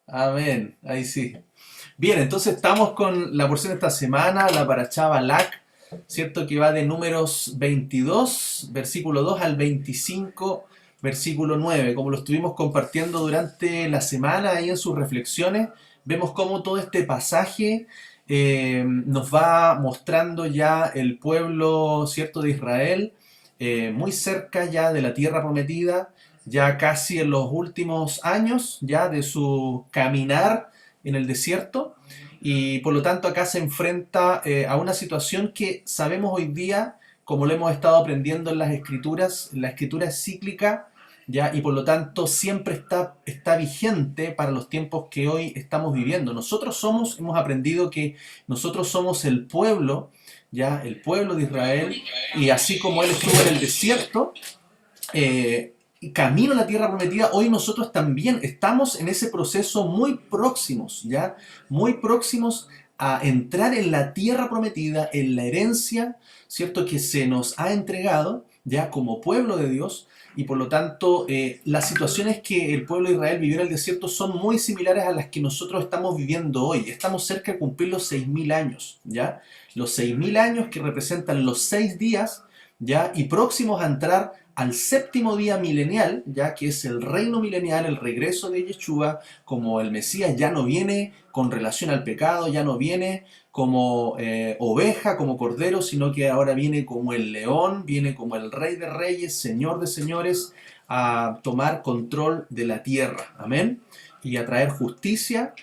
Amén. Ahí sí. Bien, entonces estamos con la porción de esta semana, la Parashá Balak, ¿cierto? Que va de Números 22, versículo 2 al 25, versículo 9. Como lo estuvimos compartiendo durante la semana ahí en sus reflexiones, vemos cómo todo este pasaje nos va mostrando ya el pueblo, ¿cierto? De Israel, muy cerca ya de la tierra prometida, ya casi en los últimos años ya de su caminar en el desierto, y por lo tanto acá se enfrenta a una situación que sabemos hoy día, como lo hemos estado aprendiendo en las escrituras, la escritura es cíclica, ¿ya? Y por lo tanto siempre está vigente para los tiempos que hoy estamos viviendo. Hemos aprendido que nosotros somos el pueblo, ¿ya? El pueblo de Israel, y así como él estuvo en el desierto, camino a la tierra prometida, hoy nosotros también estamos en ese proceso muy próximos, ¿ya? Muy próximos a entrar en la tierra prometida, en la herencia, ¿cierto? Que se nos ha entregado, ya como pueblo de Dios, y por lo tanto las situaciones que el pueblo de Israel vivió en el desierto son muy similares a las que nosotros estamos viviendo hoy. Estamos cerca de cumplir los 6.000 años, ¿ya? Los 6.000 años que representan los 6 días, ¿ya? Y próximos a entrar al séptimo día milenial, ya que es el reino milenial, el regreso de Yeshua, como el Mesías ya no viene con relación al pecado, ya no viene como oveja, como cordero, sino que ahora viene como el león, viene como el rey de reyes, señor de señores, a tomar control de la tierra. Amén. Y a traer justicia,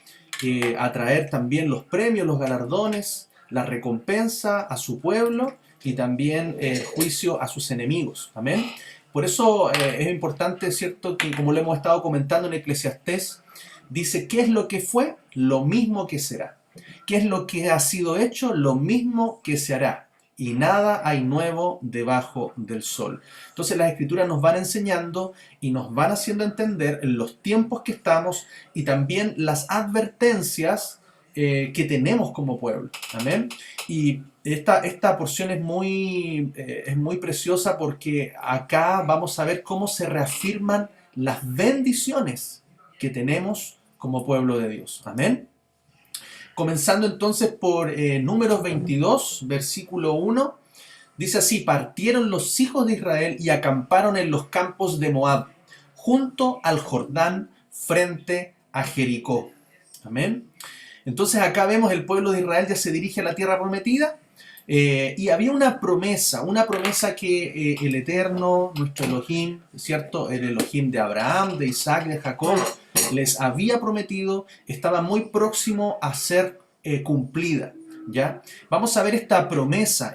a traer también los premios, los galardones, la recompensa a su pueblo y también juicio a sus enemigos. Amén. Por eso es importante, ¿cierto?, que como lo hemos estado comentando en Eclesiastés, dice, ¿qué es lo que fue? Lo mismo que será. ¿Qué es lo que ha sido hecho? Lo mismo que se hará. Y nada hay nuevo debajo del sol. Entonces las escrituras nos van enseñando y nos van haciendo entender en los tiempos que estamos y también las advertencias que tenemos como pueblo. Amén. Y esta porción es muy preciosa porque acá vamos a ver cómo se reafirman las bendiciones que tenemos como pueblo de Dios. Amén. Comenzando entonces por Números 22, versículo 1, dice así: partieron los hijos de Israel y acamparon en los campos de Moab, junto al Jordán, frente a Jericó. Amén. Entonces acá vemos el pueblo de Israel ya se dirige a la tierra prometida, y había una promesa que el Eterno, nuestro Elohim, ¿cierto? El Elohim de Abraham, de Isaac, de Jacob, les había prometido, estaba muy próximo a ser cumplida, ¿ya? Vamos a ver esta promesa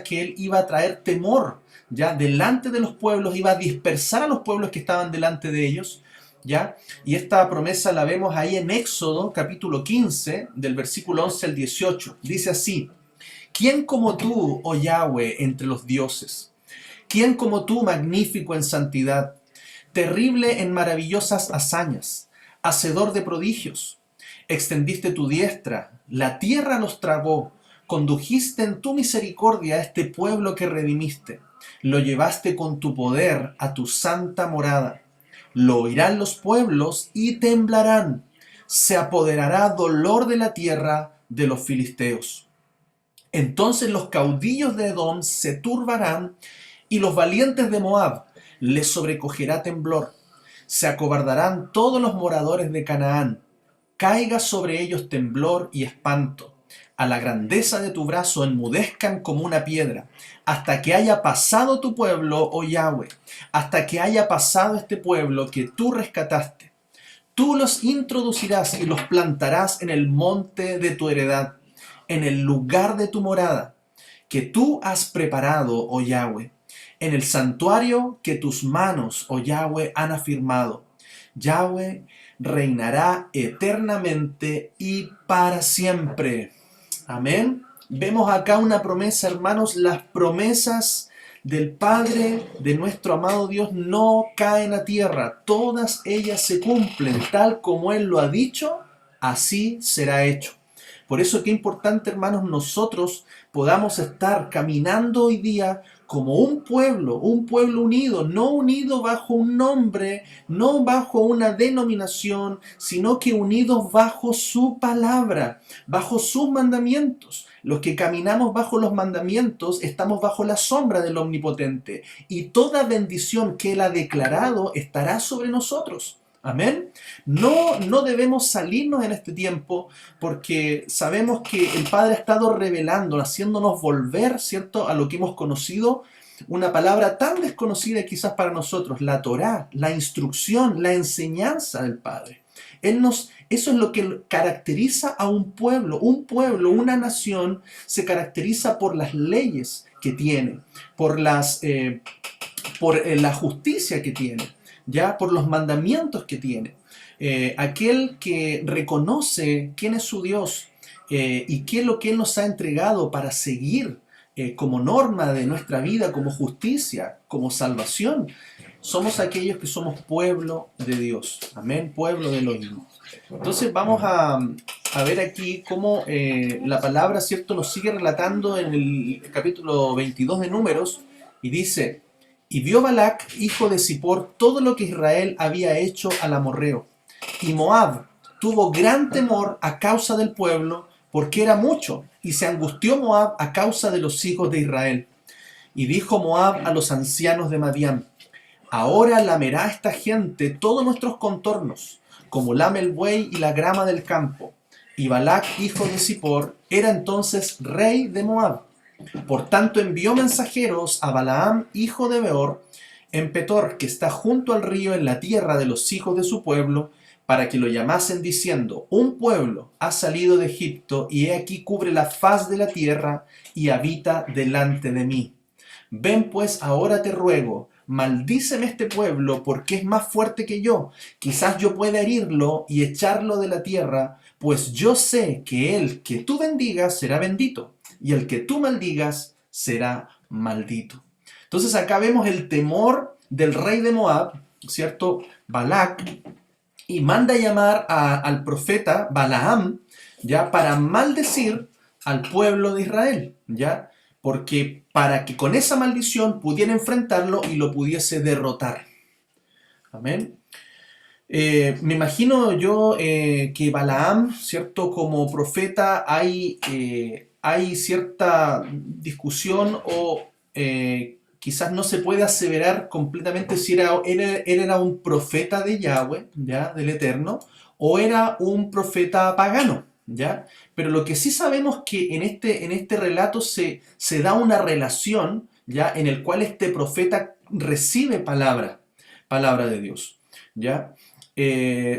que él iba a traer temor, ¿ya? Delante de los pueblos, iba a dispersar a los pueblos que estaban delante de ellos, ¿ya? Y esta promesa la vemos ahí en Éxodo, capítulo 15, del versículo 11 al 18. Dice así: ¿quién como tú, oh Yahweh, entre los dioses? ¿Quién como tú, magnífico en santidad, terrible en maravillosas hazañas, hacedor de prodigios? Extendiste tu diestra, la tierra los tragó, condujiste en tu misericordia a este pueblo que redimiste, lo llevaste con tu poder a tu santa morada. Lo oirán los pueblos y temblarán. Se apoderará dolor de la tierra de los filisteos. Entonces los caudillos de Edom se turbarán y los valientes de Moab les sobrecogerá temblor. Se acobardarán todos los moradores de Canaán. Caiga sobre ellos temblor y espanto. A la grandeza de tu brazo enmudezcan como una piedra, hasta que haya pasado tu pueblo, oh Yahweh, hasta que haya pasado este pueblo que tú rescataste. Tú los introducirás y los plantarás en el monte de tu heredad, en el lugar de tu morada, que tú has preparado, oh Yahweh, en el santuario que tus manos, oh Yahweh, han afirmado. Yahweh reinará eternamente y para siempre. Amén. Vemos acá una promesa, hermanos. Las promesas del Padre, de nuestro amado Dios, no caen a tierra. Todas ellas se cumplen tal como Él lo ha dicho, así será hecho. Por eso qué importante, hermanos, nosotros podamos estar caminando hoy día como un pueblo unido, no unido bajo un nombre, no bajo una denominación, sino que unidos bajo su palabra, bajo sus mandamientos. Los que caminamos bajo los mandamientos estamos bajo la sombra del Omnipotente, y toda bendición que Él ha declarado estará sobre nosotros. Amén. No debemos salirnos en este tiempo, porque sabemos que el Padre ha estado revelando, haciéndonos volver, ¿cierto?, a lo que hemos conocido, una palabra tan desconocida quizás para nosotros, la Torá, la instrucción, la enseñanza del Padre. Eso es lo que caracteriza a un pueblo. Un pueblo, una nación, se caracteriza por las leyes que tiene, por la justicia que tiene, ya por los mandamientos que tiene. Aquel que reconoce quién es su Dios y qué es lo que Él nos ha entregado para seguir como norma de nuestra vida, como justicia, como salvación. Somos aquellos que somos pueblo de Dios. Amén, pueblo de Elohim. Entonces vamos a ver aquí cómo la palabra, ¿cierto?, nos sigue relatando en el capítulo 22 de Números, y dice: y vio Balac, hijo de Zippor, todo lo que Israel había hecho al amorreo. Y Moab tuvo gran temor a causa del pueblo, porque era mucho, y se angustió Moab a causa de los hijos de Israel. Y dijo Moab a los ancianos de Madián: ahora lamerá esta gente todos nuestros contornos, como lame el buey y la grama del campo. Y Balac, hijo de Zippor, era entonces rey de Moab. Por tanto envió mensajeros a Balaam, hijo de Beor, en Petor, que está junto al río, en la tierra de los hijos de su pueblo, para que lo llamasen diciendo: un pueblo ha salido de Egipto, y he aquí cubre la faz de la tierra, y habita delante de mí. Ven pues ahora, te ruego, maldíceme este pueblo, porque es más fuerte que yo. Quizás yo pueda herirlo y echarlo de la tierra, pues yo sé que el que tú bendigas será bendito, y el que tú maldigas será maldito. Entonces acá vemos el temor del rey de Moab, ¿cierto?, Balac, y manda llamar al profeta Balaam, ya, para maldecir al pueblo de Israel, ya, porque para que con esa maldición pudiera enfrentarlo y lo pudiese derrotar. Amén. Me imagino yo que Balaam, ¿cierto?, como profeta hay cierta discusión, o quizás no se puede aseverar completamente si él era un profeta de Yahweh, ¿ya?, del Eterno, o era un profeta pagano, ¿ya? Pero lo que sí sabemos que en este relato se da una relación, ¿ya?, en el cual este profeta recibe palabra de Dios, ¿ya?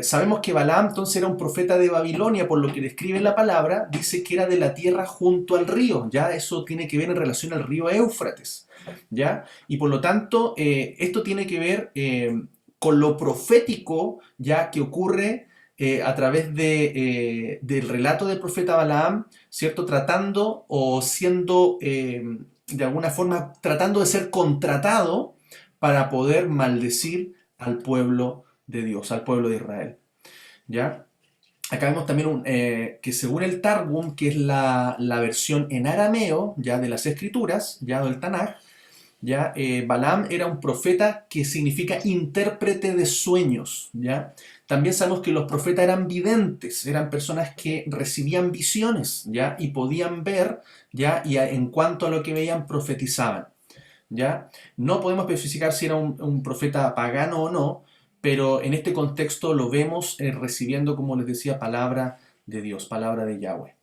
Sabemos que Balaam entonces era un profeta de Babilonia, por lo que describe la palabra, dice que era de la tierra junto al río, ¿ya? Eso tiene que ver en relación al río Éufrates, ¿ya? Y por lo tanto, esto tiene que ver con lo profético, ¿ya?, que ocurre a través del relato del profeta Balaam, ¿cierto?, tratando o siendo, de alguna forma, tratando de ser contratado para poder maldecir al pueblo de Dios, al pueblo de Israel, ¿ya? Acá vemos también que según el Targum, que es la versión en arameo, ya, de las escrituras, ya, del Tanaj, ya, Balaam era un profeta que significa intérprete de sueños, ¿ya? También sabemos que los profetas eran videntes, eran personas que recibían visiones, ¿ya?, y podían ver, ¿ya?, y en cuanto a lo que veían profetizaban, ¿ya? No podemos especificar si era un profeta pagano o no, pero en este contexto lo vemos recibiendo, como les decía, palabra de Dios, palabra de Yahweh.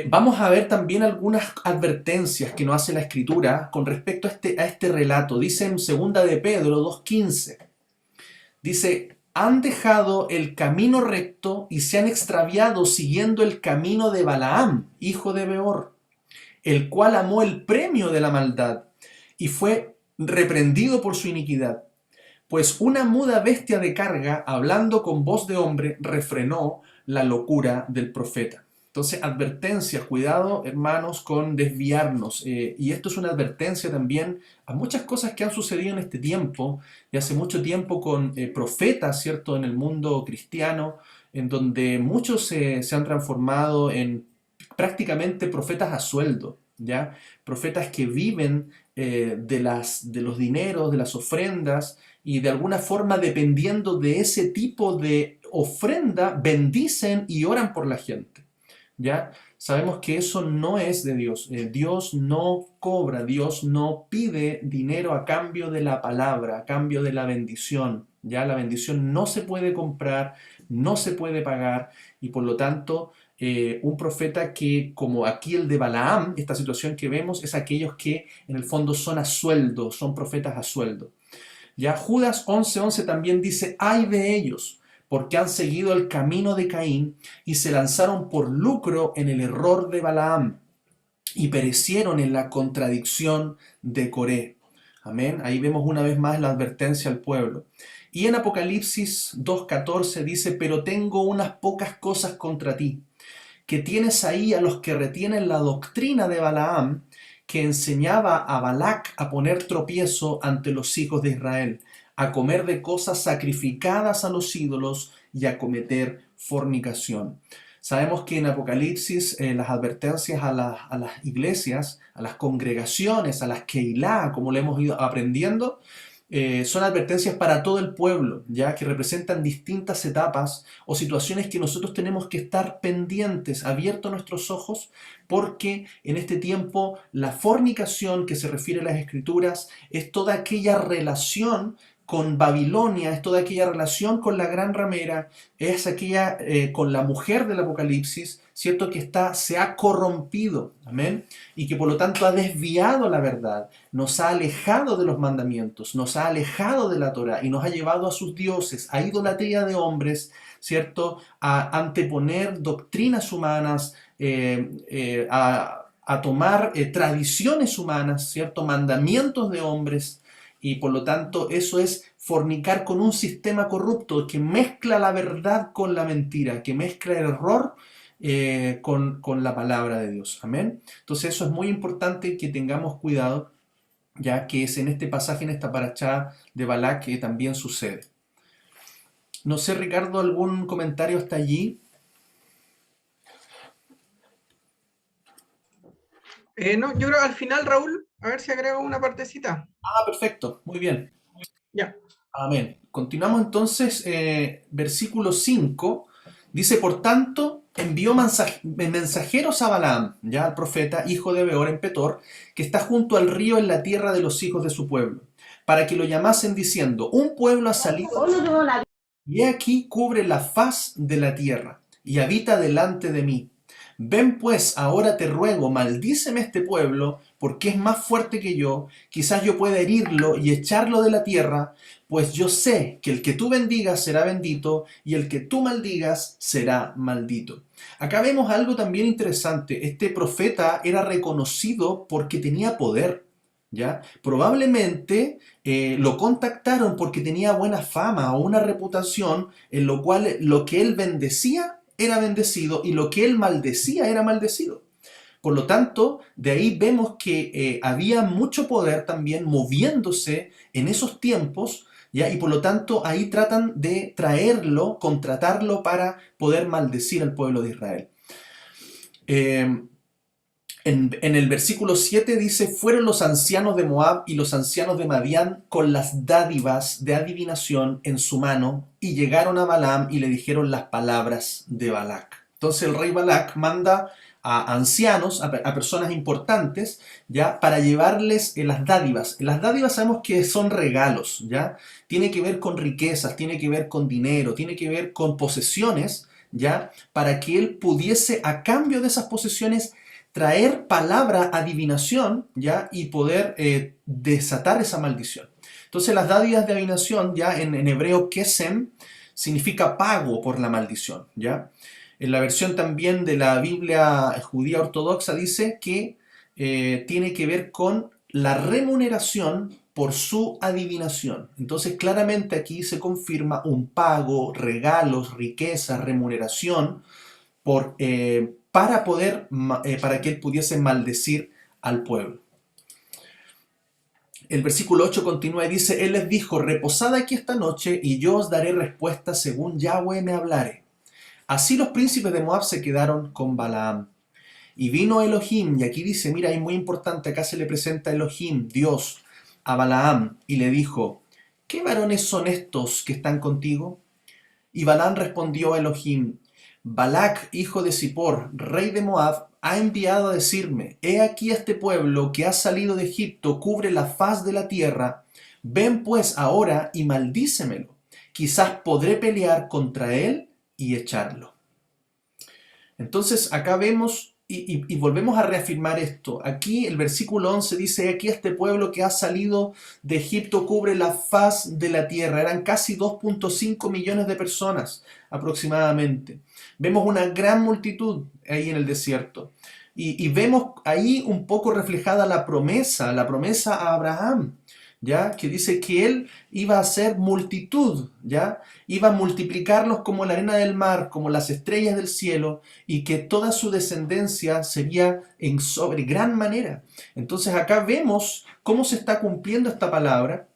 Vamos a ver también algunas advertencias que nos hace la Escritura con respecto a este relato. Dice en 2 de Pedro 2:15, dice: han dejado el camino recto y se han extraviado siguiendo el camino de Balaam, hijo de Beor, el cual amó el premio de la maldad y fue reprendido por su iniquidad. Pues una muda bestia de carga, hablando con voz de hombre, refrenó la locura del profeta. Entonces, advertencias, cuidado, hermanos, con desviarnos. Y esto es una advertencia también a muchas cosas que han sucedido en este tiempo, y hace mucho tiempo con profetas, ¿cierto?, en el mundo cristiano, en donde muchos se han transformado en prácticamente profetas a sueldo, ¿ya? Profetas que viven de los dineros, de las ofrendas, y de alguna forma, dependiendo de ese tipo de ofrenda, bendicen y oran por la gente, ¿ya? Sabemos que eso no es de Dios. Dios no cobra, Dios no pide dinero a cambio de la palabra, a cambio de la bendición, ¿ya? La bendición no se puede comprar, no se puede pagar, y por lo tanto, un profeta que, como aquí el de Balaam, esta situación que vemos, es aquellos que en el fondo son a sueldo, son profetas a sueldo. Ya Judas 11:11 también dice, ay de ellos, porque han seguido el camino de Caín y se lanzaron por lucro en el error de Balaam y perecieron en la contradicción de Coré. Amén. Ahí vemos una vez más la advertencia al pueblo. Y en Apocalipsis 2:14 dice, pero tengo unas pocas cosas contra ti, que tienes ahí a los que retienen la doctrina de Balaam, que enseñaba a Balac a poner tropiezo ante los hijos de Israel, a comer de cosas sacrificadas a los ídolos y a cometer fornicación. Sabemos que en Apocalipsis las advertencias a las iglesias, a las congregaciones, a las Keilah, como le hemos ido aprendiendo, son advertencias para todo el pueblo, ya que representan distintas etapas o situaciones que nosotros tenemos que estar pendientes, abiertos nuestros ojos, porque en este tiempo la fornicación que se refiere a las Escrituras es toda aquella relación con Babilonia, es toda aquella relación con la gran ramera, es aquella con la mujer del Apocalipsis, ¿cierto? Que se ha corrompido, amén, y que por lo tanto ha desviado la verdad, nos ha alejado de los mandamientos, nos ha alejado de la Torá y nos ha llevado a sus dioses, a idolatría de hombres, ¿cierto? A anteponer doctrinas humanas, a tomar tradiciones humanas, ¿cierto? Mandamientos de hombres, y por lo tanto eso es fornicar con un sistema corrupto que mezcla la verdad con la mentira, que mezcla el error con la palabra de Dios. Amén. Entonces eso es muy importante que tengamos cuidado, ya que es en este pasaje, en esta parashá de Balac, que también sucede. No sé, Ricardo, ¿algún comentario hasta allí? No, yo creo al final, Raúl, a ver si agrego una partecita. Ah, perfecto, muy bien. Ya. Amén. Continuamos entonces, versículo 5. Dice, por tanto, envió mensajeros a Balaam, ya al profeta, hijo de Beor en Petor, que está junto al río en la tierra de los hijos de su pueblo, para que lo llamasen diciendo, un pueblo ha salido y he aquí cubre la faz de la tierra y habita delante de mí. Ven pues, ahora te ruego, maldíceme este pueblo, porque es más fuerte que yo, quizás yo pueda herirlo y echarlo de la tierra, pues yo sé que el que tú bendigas será bendito y el que tú maldigas será maldito. Acá vemos algo también interesante. Este profeta era reconocido porque tenía poder, ¿ya? Probablemente lo contactaron porque tenía buena fama o una reputación en lo cual lo que él bendecía era bendecido y lo que él maldecía era maldecido. Por lo tanto, de ahí vemos que había mucho poder también moviéndose en esos tiempos, ¿ya? Y por lo tanto ahí tratan de traerlo, contratarlo para poder maldecir al pueblo de Israel. En el versículo 7 dice, fueron los ancianos de Moab y los ancianos de Madián con las dádivas de adivinación en su mano y llegaron a Balaam y le dijeron las palabras de Balac. Entonces el rey Balac manda a ancianos, a personas importantes, ya, para llevarles las dádivas. Las dádivas sabemos que son regalos, ya. Tiene que ver con riquezas, tiene que ver con dinero, tiene que ver con posesiones, ya, para que él pudiese a cambio de esas posesiones traer palabra, adivinación, ¿ya? Y poder desatar esa maldición. Entonces las dádivas de adivinación, ya en hebreo kesem, significa pago por la maldición, ¿ya? En la versión también de la Biblia judía ortodoxa dice que tiene que ver con la remuneración por su adivinación. Entonces claramente aquí se confirma un pago, regalos, riqueza, remuneración por, para que él pudiese maldecir al pueblo. El versículo 8 continúa y dice, él les dijo, reposad aquí esta noche y yo os daré respuesta según Yahweh me hablare. Así los príncipes de Moab se quedaron con Balaam. Y vino Elohim, y aquí dice, mira, es muy importante, acá se le presenta Elohim, Dios, a Balaam, y le dijo, ¿qué varones son estos que están contigo? Y Balaam respondió a Elohim, Balac, hijo de Zippor, rey de Moab, ha enviado a decirme, he aquí este pueblo que ha salido de Egipto cubre la faz de la tierra, ven pues ahora y maldícemelo, quizás podré pelear contra él y echarlo. Entonces acá vemos y volvemos a reafirmar esto. Aquí el versículo 11 dice, aquí este pueblo que ha salido de Egipto cubre la faz de la tierra. Eran casi 2.5 millones de personas aproximadamente. Vemos una gran multitud ahí en el desierto. Y vemos ahí un poco reflejada la promesa a Abraham, ¿ya? Que dice que él iba a ser multitud, ¿ya? Iba a multiplicarlos como la arena del mar, como las estrellas del cielo, y que toda su descendencia sería en sobre gran manera. Entonces acá vemos cómo se está cumpliendo esta palabra.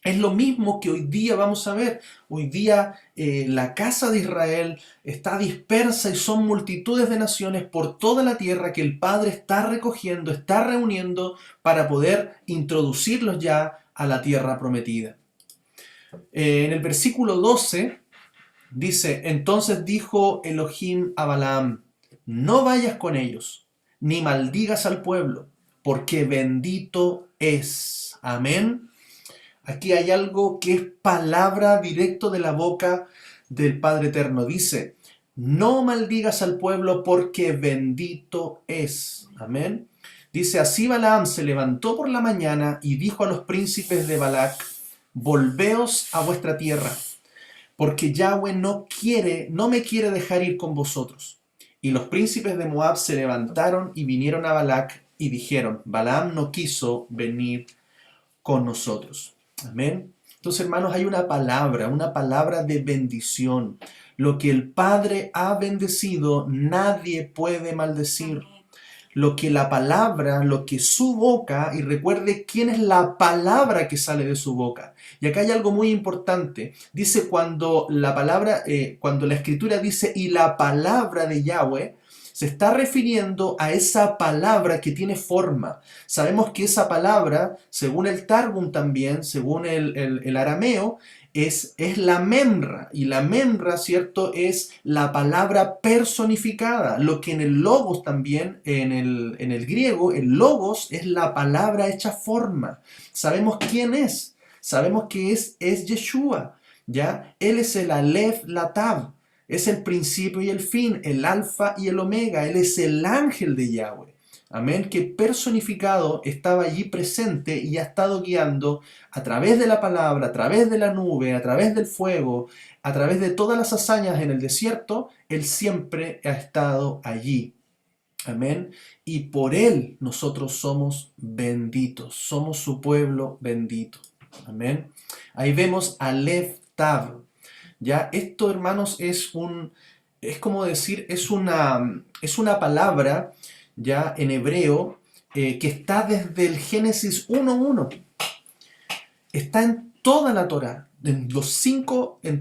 Es lo mismo que hoy día vamos a ver. Hoy día la casa de Israel está dispersa y son multitudes de naciones por toda la tierra que el Padre está recogiendo, está reuniendo para poder introducirlos ya a la tierra prometida. En el versículo 12 dice, entonces dijo Elohim a Balaam, no vayas con ellos, ni maldigas al pueblo, porque bendito es. Amén. Aquí hay algo que es palabra directo de la boca del Padre Eterno. Dice, no maldigas al pueblo porque bendito es. Amén. Dice, así Balaam se levantó por la mañana y dijo a los príncipes de Balac, volveos a vuestra tierra, porque Yahweh no me quiere dejar ir con vosotros. Y los príncipes de Moab se levantaron y vinieron a Balac y dijeron, Balaam no quiso venir con nosotros. Amén. Entonces, hermanos, hay una palabra de bendición. Lo que el Padre ha bendecido, nadie puede maldecir. Lo que la palabra, lo que su boca, y recuerde quién es la palabra que sale de su boca. Y acá hay algo muy importante. Dice cuando la escritura dice, y la palabra de Yahweh, se está refiriendo a esa palabra que tiene forma. Sabemos que esa palabra, según el Targum también, según el arameo, es la memra. Y la memra, ¿cierto?, es la palabra personificada. Lo que en el logos también, en el griego, el logos es la palabra hecha forma. Sabemos quién es. Sabemos que es Yeshua, ¿ya? Él es el Aleph, la Tav. Es el principio y el fin, el alfa y el omega. Él es el ángel de Yahweh. Amén, que personificado estaba allí presente y ha estado guiando a través de la palabra, a través de la nube, a través del fuego, a través de todas las hazañas en el desierto. Él siempre ha estado allí. Amén. Y por Él nosotros somos benditos, somos su pueblo bendito. Amén. Ahí vemos Aleph Tav. Ya, esto, hermanos, es como decir, es una palabra, ya, en hebreo, que está desde el Génesis 1:1. Está en toda la Torá, en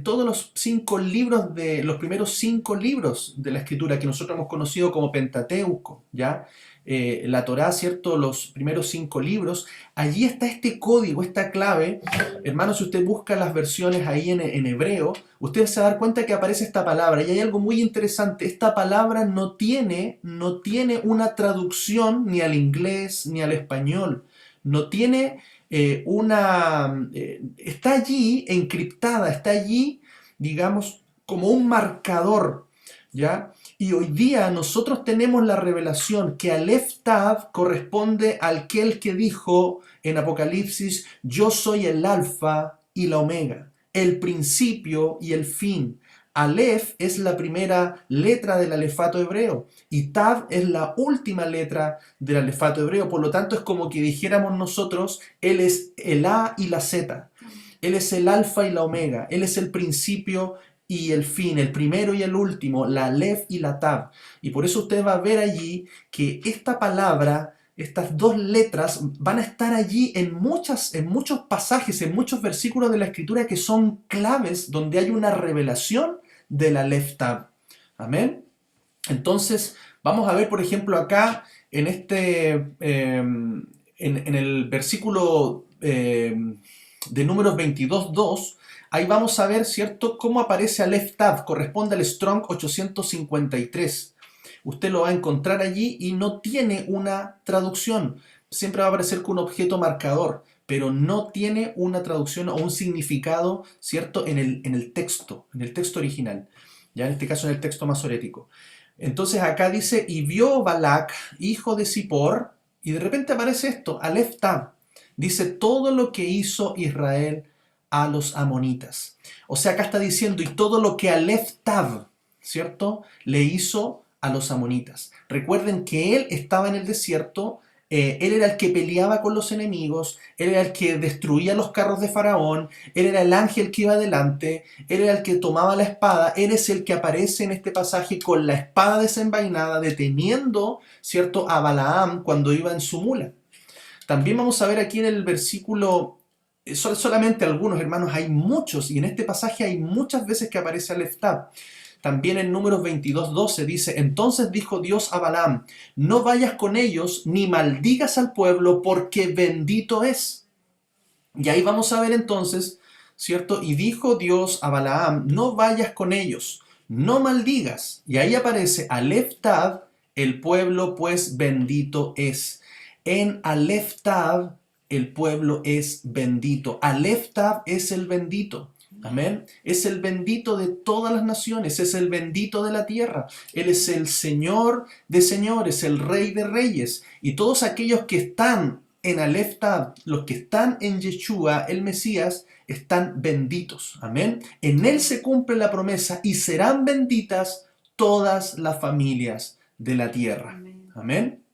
todos los 5 libros los primeros 5 libros de la Escritura que nosotros hemos conocido como Pentateuco, ¿ya? La Torá, ¿cierto? Los primeros 5 libros, allí está este código, esta clave. Hermanos, si usted busca las versiones ahí en hebreo, usted se va a dar cuenta que aparece esta palabra. Y hay algo muy interesante, esta palabra no tiene una traducción ni al inglés ni al español. No tiene está allí encriptada, está allí, digamos, como un marcador, ¿ya? Y hoy día nosotros tenemos la revelación que Aleph Tav corresponde al que dijo en Apocalipsis, yo soy el alfa y la omega, el principio y el fin. Aleph es la primera letra del alefato hebreo y Tav es la última letra del alefato hebreo. Por lo tanto, es como que dijéramos nosotros, él es el A y la Z. Él es el alfa y la omega. Él es el principio y el fin, el primero y el último, la Aleph y la Tav. Y por eso usted va a ver allí que esta palabra, estas 2 letras van a estar allí en muchos pasajes, en muchos versículos de la Escritura que son claves donde hay una revelación de la Aleph Tav. Amén. Entonces, vamos a ver, por ejemplo, acá en en el versículo de Números 22:2, ahí vamos a ver, ¿cierto?, cómo aparece Aleph Tav, corresponde al Strong 853. Usted lo va a encontrar allí y no tiene una traducción. Siempre va a aparecer con un objeto marcador, pero no tiene una traducción o un significado, ¿cierto?, en el texto original. Ya en este caso en el texto masorético. Entonces acá dice, y vio Balac, hijo de Zippor, y de repente aparece esto, Aleph Tab. Dice todo lo que hizo Israel a los amonitas. O sea, acá está diciendo, y todo lo que Aleph Tab, ¿cierto?, le hizo a los amonitas. Recuerden que él estaba en el desierto, él era el que peleaba con los enemigos, él era el que destruía los carros de Faraón, él era el ángel que iba adelante, él era el que tomaba la espada, él es el que aparece en este pasaje con la espada desenvainada, deteniendo, ¿cierto?, a Balaam cuando iba en su mula. También vamos a ver aquí en el versículo, solamente algunos hermanos, hay muchos, y en este pasaje hay muchas veces que aparece Aleph Tab. También en Números 22:12 dice, entonces dijo Dios a Balaam, no vayas con ellos ni maldigas al pueblo porque bendito es. Y ahí vamos a ver entonces, ¿cierto? Y dijo Dios a Balaam, no vayas con ellos, no maldigas. Y ahí aparece Aleph Tab, el pueblo pues bendito es. En Aleph Tab, el pueblo es bendito. Aleph Tab es el bendito. Amén. Es el bendito de todas las naciones, es el bendito de la tierra. Él es el Señor de señores, el Rey de reyes. Y todos aquellos que están en Aleph Tab, los que están en Yeshua, el Mesías, están benditos. Amén. En Él se cumple la promesa y serán benditas todas las familias de la tierra. Amén.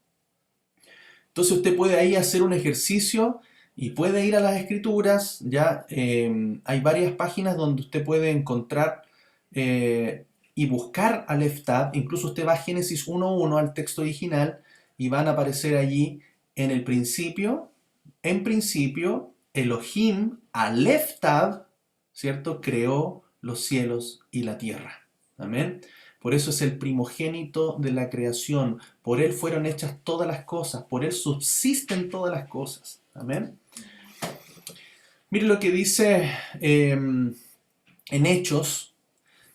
Entonces usted puede ahí hacer un ejercicio y puede ir a las escrituras. Ya hay varias páginas donde usted puede encontrar y buscar Aleph Tab. Incluso usted va a Génesis 1:1 al texto original y van a aparecer allí en principio, Elohim, Aleph Tab, ¿cierto?, creó los cielos y la tierra. Amén. Por eso es el primogénito de la creación. Por Él fueron hechas todas las cosas. Por Él subsisten todas las cosas. Amén. Mire lo que dice en Hechos.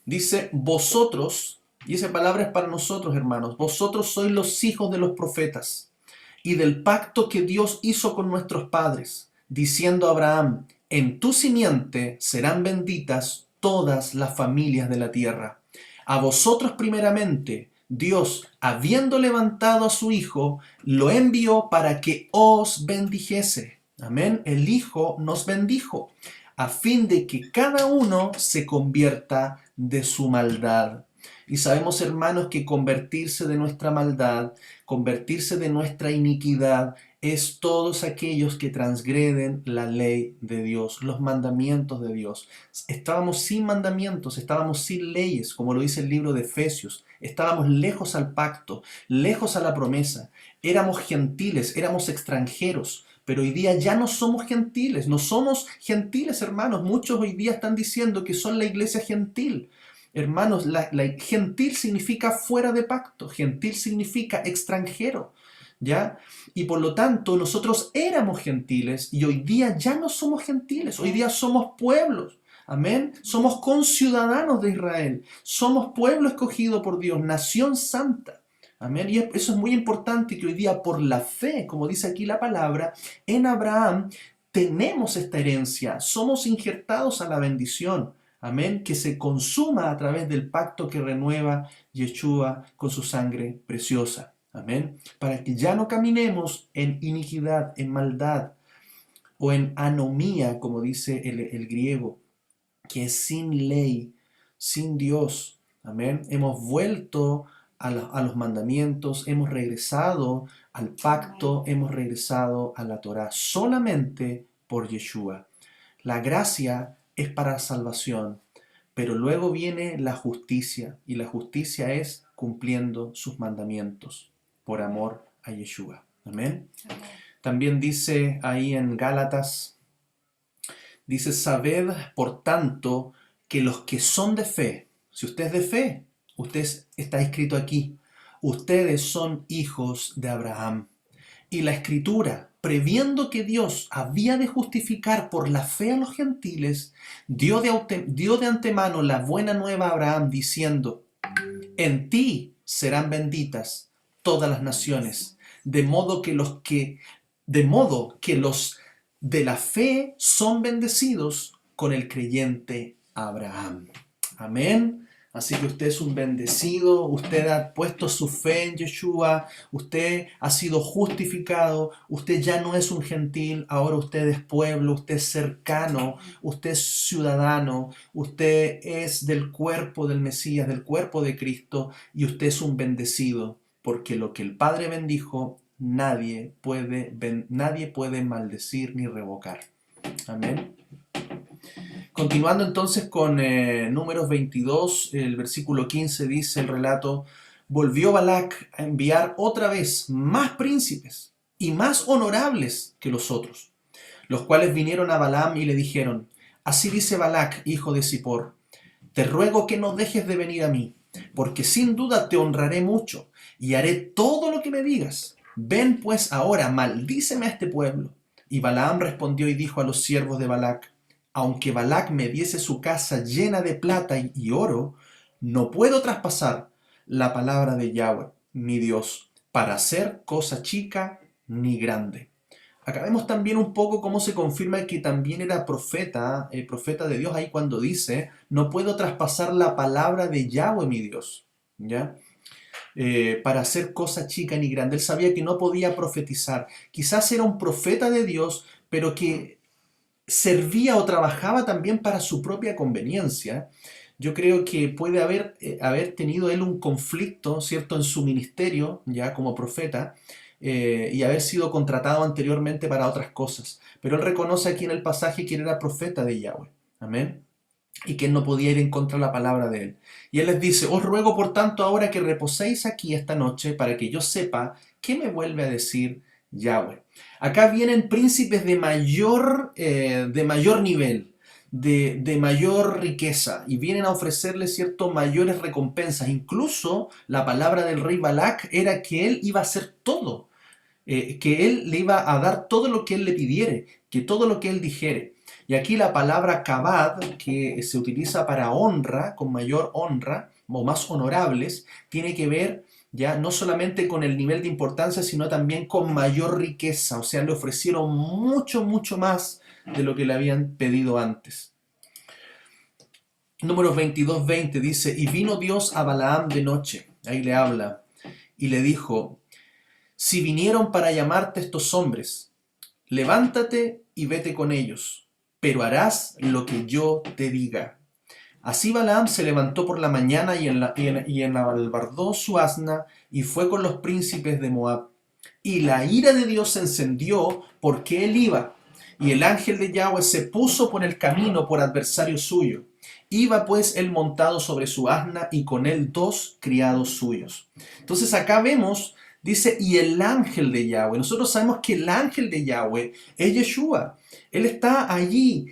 Dice, vosotros, y esa palabra es para nosotros, hermanos, vosotros sois los hijos de los profetas y del pacto que Dios hizo con nuestros padres, diciendo a Abraham, en tu simiente serán benditas todas las familias de la tierra. A vosotros primeramente, Dios, habiendo levantado a su Hijo, lo envió para que os bendijese. Amén. El Hijo nos bendijo, a fin de que cada uno se convierta de su maldad. Y sabemos, hermanos, que convertirse de nuestra maldad, convertirse de nuestra iniquidad, es todos aquellos que transgreden la ley de Dios, los mandamientos de Dios. Estábamos sin mandamientos, estábamos sin leyes, como lo dice el libro de Efesios. Estábamos lejos al pacto, lejos a la promesa. Éramos gentiles, éramos extranjeros. Pero hoy día ya no somos gentiles, no somos gentiles, hermanos. Muchos hoy día están diciendo que son la iglesia gentil. Hermanos, la gentil significa fuera de pacto, gentil significa extranjero, ¿ya? Y por lo tanto, nosotros éramos gentiles y hoy día ya no somos gentiles, hoy día somos pueblos, amén. Somos conciudadanos de Israel, somos pueblo escogido por Dios, nación santa. Amén. Y eso es muy importante que hoy día por la fe, como dice aquí la palabra, en Abraham tenemos esta herencia, somos injertados a la bendición. Amén, que se consuma a través del pacto que renueva Yeshua con su sangre preciosa. Amén, para que ya no caminemos en iniquidad, en maldad o en anomía, como dice el griego, que es sin ley, sin Dios. Amén, hemos vuelto a los mandamientos, hemos regresado al pacto, hemos regresado a la Torá solamente por Yeshua. La gracia es para salvación, pero luego viene la justicia, y la justicia es cumpliendo sus mandamientos por amor a Yeshua. Amén. También dice ahí en Gálatas, dice, sabed por tanto que los que son de fe, si usted es de fe, está escrito aquí, ustedes son hijos de Abraham. Y la Escritura, previendo que Dios había de justificar por la fe a los gentiles, dio de antemano la buena nueva a Abraham, diciendo, en ti serán benditas todas las naciones, de modo que los de la fe son bendecidos con el creyente Abraham. Amén. Así que usted es un bendecido, usted ha puesto su fe en Yeshua, usted ha sido justificado, usted ya no es un gentil, ahora usted es pueblo, usted es cercano, usted es ciudadano, usted es del cuerpo del Mesías, del cuerpo de Cristo, y usted es un bendecido, porque lo que el Padre bendijo, nadie puede maldecir ni revocar. Amén. Continuando entonces con Números 22, el versículo 15 dice el relato, volvió Balac a enviar otra vez más príncipes y más honorables que los otros, los cuales vinieron a Balaam y le dijeron, así dice Balac, hijo de Zippor, te ruego que no dejes de venir a mí, porque sin duda te honraré mucho y haré todo lo que me digas. Ven pues ahora, maldíceme a este pueblo. Y Balaam respondió y dijo a los siervos de Balac, aunque Balac me diese su casa llena de plata y oro, no puedo traspasar la palabra de Yahweh, mi Dios, para hacer cosa chica ni grande. Acá vemos también un poco cómo se confirma que también era profeta, profeta de Dios ahí cuando dice, no puedo traspasar la palabra de Yahweh, mi Dios, ¿ya? Para hacer cosa chica ni grande. Él sabía que no podía profetizar. Quizás era un profeta de Dios, pero que servía o trabajaba también para su propia conveniencia. Yo creo que puede haber tenido él un conflicto, ¿cierto?, en su ministerio, ya como profeta, y haber sido contratado anteriormente para otras cosas. Pero él reconoce aquí en el pasaje que él era profeta de Yahweh. Amén. Y que él no podía ir en contra de la palabra de él. Y él les dice, os ruego por tanto ahora que reposéis aquí esta noche para que yo sepa qué me vuelve a decir Yahweh. Acá vienen príncipes de mayor nivel, de mayor riqueza, y vienen a ofrecerle cierto mayores recompensas. Incluso la palabra del rey Balac era que él iba a hacer todo, que él le iba a dar todo lo que él le pidiere, que todo lo que él dijere. Y aquí la palabra kabad, que se utiliza para honra, con mayor honra, o más honorables, tiene que ver ya no solamente con el nivel de importancia, sino también con mayor riqueza. O sea, le ofrecieron mucho, mucho más de lo que le habían pedido antes. Números 22:20 dice, y vino Dios a Balaam de noche, ahí le habla, y le dijo, si vinieron para llamarte estos hombres, levántate y vete con ellos, pero harás lo que yo te diga. Así Balaam se levantó por la mañana y enalbardó su asna y fue con los príncipes de Moab. Y la ira de Dios se encendió porque él iba, y el ángel de Yahweh se puso por el camino por adversario suyo. Iba pues él montado sobre su asna y con él 2 criados suyos. Entonces acá vemos, dice, y el ángel de Yahweh. Nosotros sabemos que el ángel de Yahweh es Yeshua. Él está allí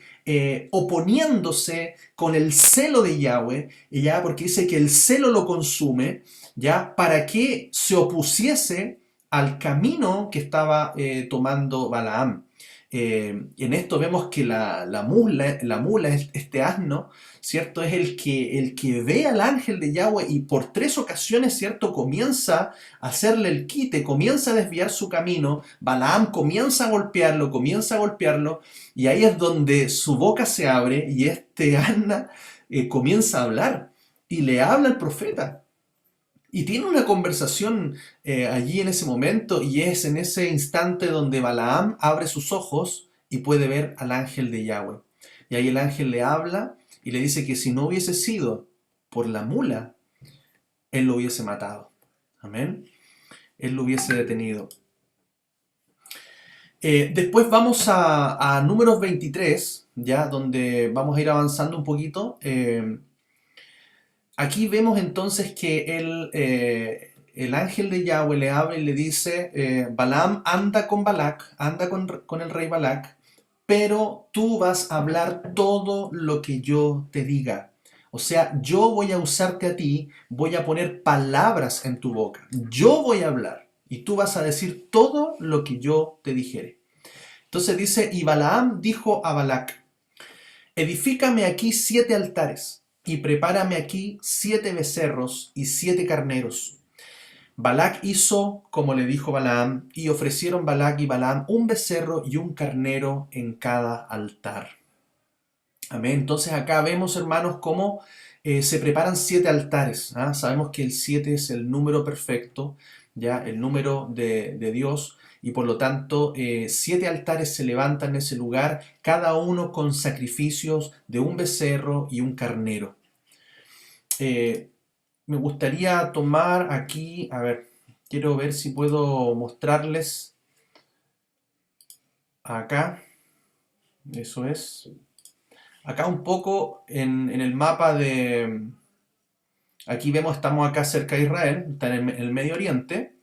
oponiéndose con el celo de Yahweh, ya, porque dice que el celo lo consume, ya, para que se opusiese al camino que estaba tomando Balaam. En esto vemos que la mula, este asno, ¿cierto? Es el que ve al ángel de Yahweh y por 3 ocasiones, ¿cierto? Comienza a hacerle el quite, comienza a desviar su camino, Balaam comienza a golpearlo, y ahí es donde su boca se abre y este asna comienza a hablar y le habla al profeta. Y tiene una conversación allí en ese momento, y es en ese instante donde Balaam abre sus ojos y puede ver al ángel de Yahweh. Y ahí el ángel le habla y le dice que si no hubiese sido por la mula, él lo hubiese matado. Amén. Él lo hubiese detenido. Después vamos a Números 23, ya, donde vamos a ir avanzando un poquito. Aquí vemos entonces que el ángel de Yahweh le habla y le dice, Balaam, anda con Balac, anda con el rey Balac, pero tú vas a hablar todo lo que yo te diga. O sea, yo voy a usarte a ti, voy a poner palabras en tu boca. Yo voy a hablar y tú vas a decir todo lo que yo te dijere. Entonces dice, y Balaam dijo a Balac, edifícame aquí 7 altares y prepárame aquí 7 becerros y 7 carneros. Balac hizo como le dijo Balaam, y ofrecieron Balac y Balaam un becerro y un carnero en cada altar. Amén. Entonces acá vemos, hermanos, cómo se preparan 7 altares. ¿Ah? Sabemos que el 7 es el número perfecto, ya el número de Dios, y por lo tanto 7 altares se levantan en ese lugar, cada uno con sacrificios de un becerro y un carnero. Eh, Me gustaría tomar aquí, a ver, quiero ver si puedo mostrarles acá, eso es, acá un poco en el mapa de, aquí vemos, estamos acá cerca de Israel, está en el Medio Oriente,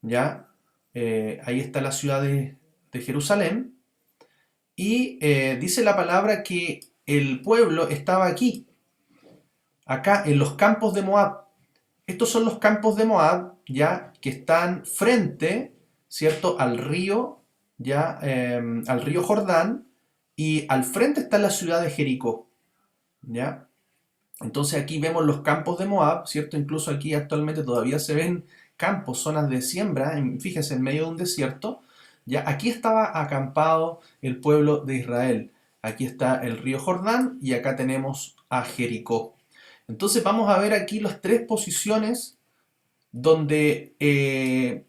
ya, ahí está la ciudad de Jerusalén, y dice la palabra que el pueblo estaba aquí, acá en los campos de Moab. Estos son los campos de Moab, ya, que están frente, ¿cierto?, al río, ya, al río Jordán, y al frente está la ciudad de Jericó, ya. Entonces aquí vemos los campos de Moab, ¿cierto? Incluso aquí actualmente todavía se ven campos, zonas de siembra, fíjense, en medio de un desierto, ya. Aquí estaba acampado el pueblo de Israel. Aquí está el río Jordán y acá tenemos a Jericó. Entonces vamos a ver aquí las 3 posiciones donde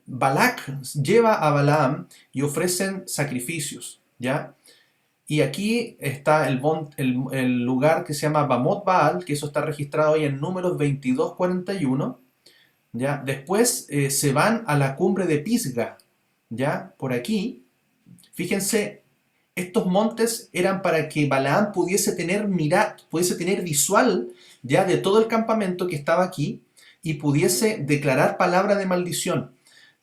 Balac lleva a Balaam y ofrecen sacrificios, ¿ya? Y aquí está el lugar que se llama Bamot Baal, que eso está registrado ahí en Números 22:41, ¿ya? Después se van a la cumbre de Pisga, ¿ya? Por aquí, fíjense, estos montes eran para que Balaam pudiese tener pudiese tener visual ya de todo el campamento que estaba aquí y pudiese declarar palabra de maldición.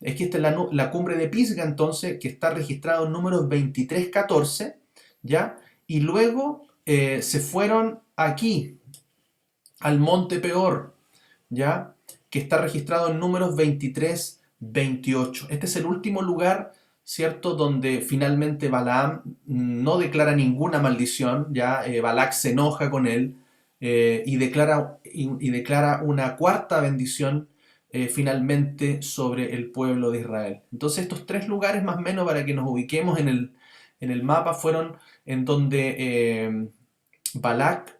Es que esta es la cumbre de Pisga, entonces, que está registrado en Números 23:14, ¿ya? Y luego se fueron aquí, al monte Peor, ¿ya? Que está registrado en Números 23:28. Este es el último lugar, ¿cierto?, donde finalmente Balaam no declara ninguna maldición, ya Balac se enoja con él y declara una cuarta bendición finalmente sobre el pueblo de Israel. Entonces estos 3 lugares más o menos para que nos ubiquemos en el mapa fueron en donde Balac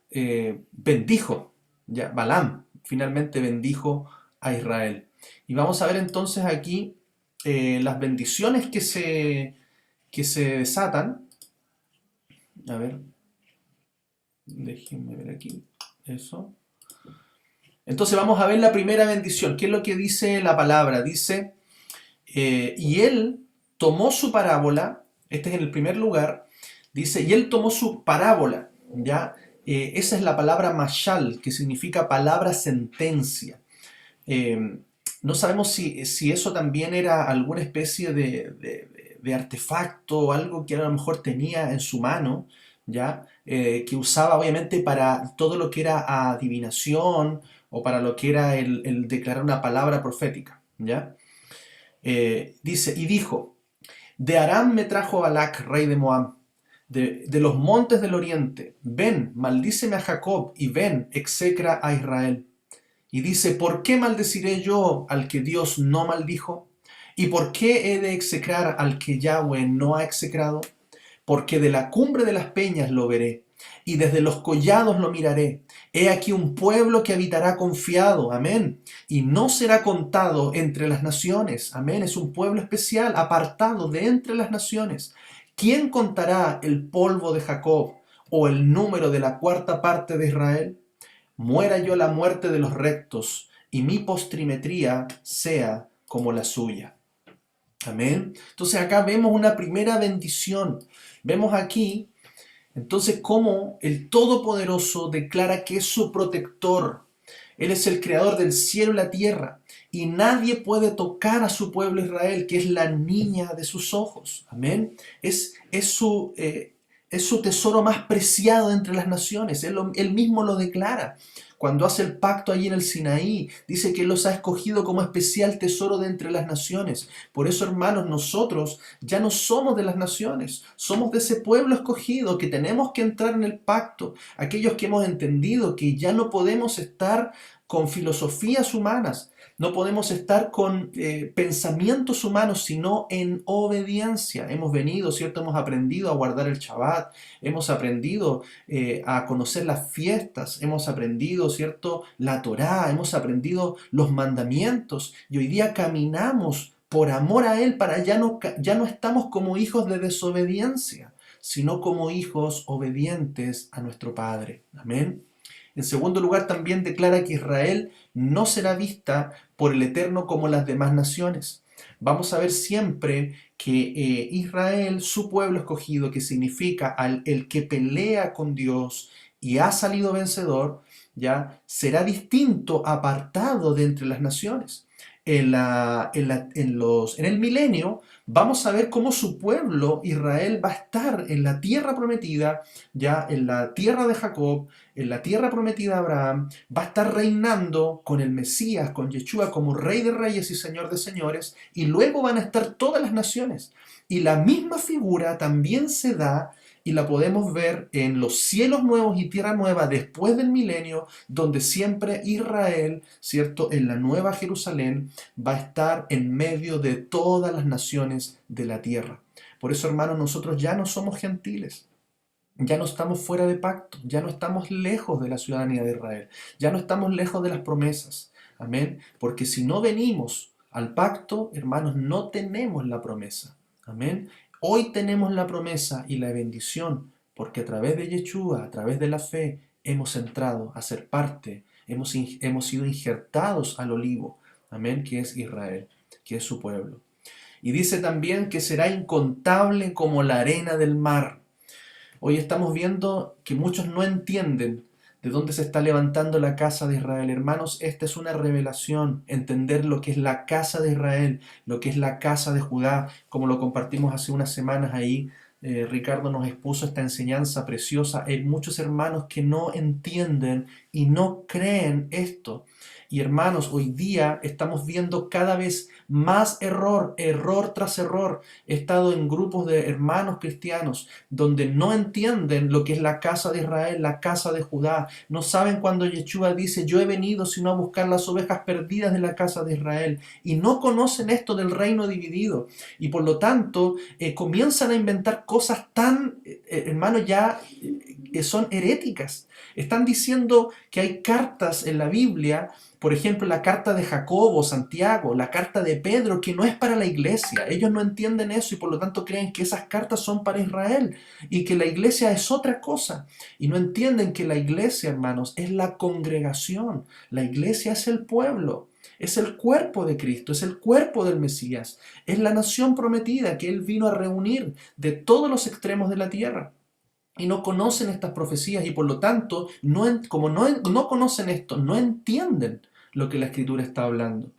bendijo, ya Balaam finalmente bendijo a Israel. Y vamos a ver entonces aquí las bendiciones que se desatan. A ver, déjenme ver aquí, eso. Entonces vamos a ver la primera bendición. ¿Qué es lo que dice la palabra? Dice, y él tomó su parábola, este es en el primer lugar, dice, y él tomó su parábola, ¿ya? Esa es la palabra mashal, que significa palabra sentencia. Eh, no sabemos si eso también era alguna especie de artefacto o algo que a lo mejor tenía en su mano, ¿ya? Que usaba obviamente para todo lo que era adivinación o para lo que era el declarar una palabra profética, ¿ya? Dice, y dijo, de Aram me trajo Balac, rey de Moab, de los montes del oriente, ven, maldíceme a Jacob, y ven, execra a Israel. Y dice, ¿por qué maldeciré yo al que Dios no maldijo? ¿Y por qué he de execrar al que Yahweh no ha execrado? Porque de la cumbre de las peñas lo veré, y desde los collados lo miraré. He aquí un pueblo que habitará confiado, amén, y no será contado entre las naciones, amén. Es un pueblo especial, apartado de entre las naciones. ¿Quién contará el polvo de Jacob o el número de la cuarta parte de Israel? Muera yo la muerte de los rectos, y mi postrimetría sea como la suya. Amén. Entonces acá vemos una primera bendición. Vemos aquí, entonces, cómo el Todopoderoso declara que es su protector. Él es el creador del cielo y la tierra. Y nadie puede tocar a su pueblo Israel, que es la niña de sus ojos. Amén. Es es su tesoro más preciado entre las naciones. Él mismo lo declara. Cuando hace el pacto allí en el Sinaí, dice que Él los ha escogido como especial tesoro de entre las naciones. Por eso, hermanos, nosotros ya no somos de las naciones, somos de ese pueblo escogido que tenemos que entrar en el pacto. Aquellos que hemos entendido que ya no podemos estar con filosofías humanas, no podemos estar con pensamientos humanos, sino en obediencia. Hemos venido, ¿cierto? Hemos aprendido a guardar el Shabbat, hemos aprendido a conocer las fiestas, hemos aprendido, ¿cierto? La Torá, hemos aprendido los mandamientos y hoy día caminamos por amor a Él para ya no estamos como hijos de desobediencia, sino como hijos obedientes a nuestro Padre. Amén. En segundo lugar, también declara que Israel no será vista por el Eterno como las demás naciones. Vamos a ver siempre que Israel, su pueblo escogido, que significa el que pelea con Dios y ha salido vencedor, ya será distinto, apartado de entre las naciones. En el milenio vamos a ver cómo su pueblo, Israel, va a estar en la tierra prometida, ya en la tierra de Jacob, en la tierra prometida de Abraham, va a estar reinando con el Mesías, con Yeshua como Rey de Reyes y Señor de Señores, y luego van a estar todas las naciones. Y la misma figura también se da y la podemos ver en los cielos nuevos y tierra nueva después del milenio, donde siempre Israel, ¿cierto? En la nueva Jerusalén va a estar en medio de todas las naciones de la tierra. Por eso, hermanos, nosotros ya no somos gentiles. Ya no estamos fuera de pacto, ya no estamos lejos de la ciudadanía de Israel, ya no estamos lejos de las promesas. Amén. Porque si no venimos al pacto, hermanos, no tenemos la promesa. Amén. Hoy tenemos la promesa y la bendición, porque a través de Yeshua, a través de la fe, hemos entrado a ser parte, hemos sido injertados al olivo. Amén, que es Israel, que es su pueblo. Y dice también que será incontable como la arena del mar. Hoy estamos viendo que muchos no entienden de dónde se está levantando la casa de Israel. Hermanos, esta es una revelación, entender lo que es la casa de Israel, lo que es la casa de Judá, como lo compartimos hace unas semanas ahí. Ricardo nos expuso esta enseñanza preciosa. Hay muchos hermanos que no entienden y no creen esto. Y hermanos, hoy día estamos viendo cada vez más error tras error. He estado en grupos de hermanos cristianos donde no entienden lo que es la casa de Israel, la casa de Judá. No saben cuando Yeshua dice, yo he venido sino a buscar las ovejas perdidas de la casa de Israel. Y no conocen esto del reino dividido. Y por lo tanto, comienzan a inventar cosas tan, hermanos, ya son heréticas. Están diciendo que hay cartas en la Biblia, por ejemplo, la carta de Jacobo, Santiago, la carta de Pedro, que no es para la iglesia. Ellos no entienden eso y por lo tanto creen que esas cartas son para Israel y que la iglesia es otra cosa. Y no entienden que la iglesia, hermanos, es la congregación. La iglesia es el pueblo. Es el cuerpo de Cristo, es el cuerpo del Mesías. Es la nación prometida que Él vino a reunir de todos los extremos de la tierra. Y no conocen estas profecías y por lo tanto, como no conocen esto, no entienden lo que la Escritura está hablando.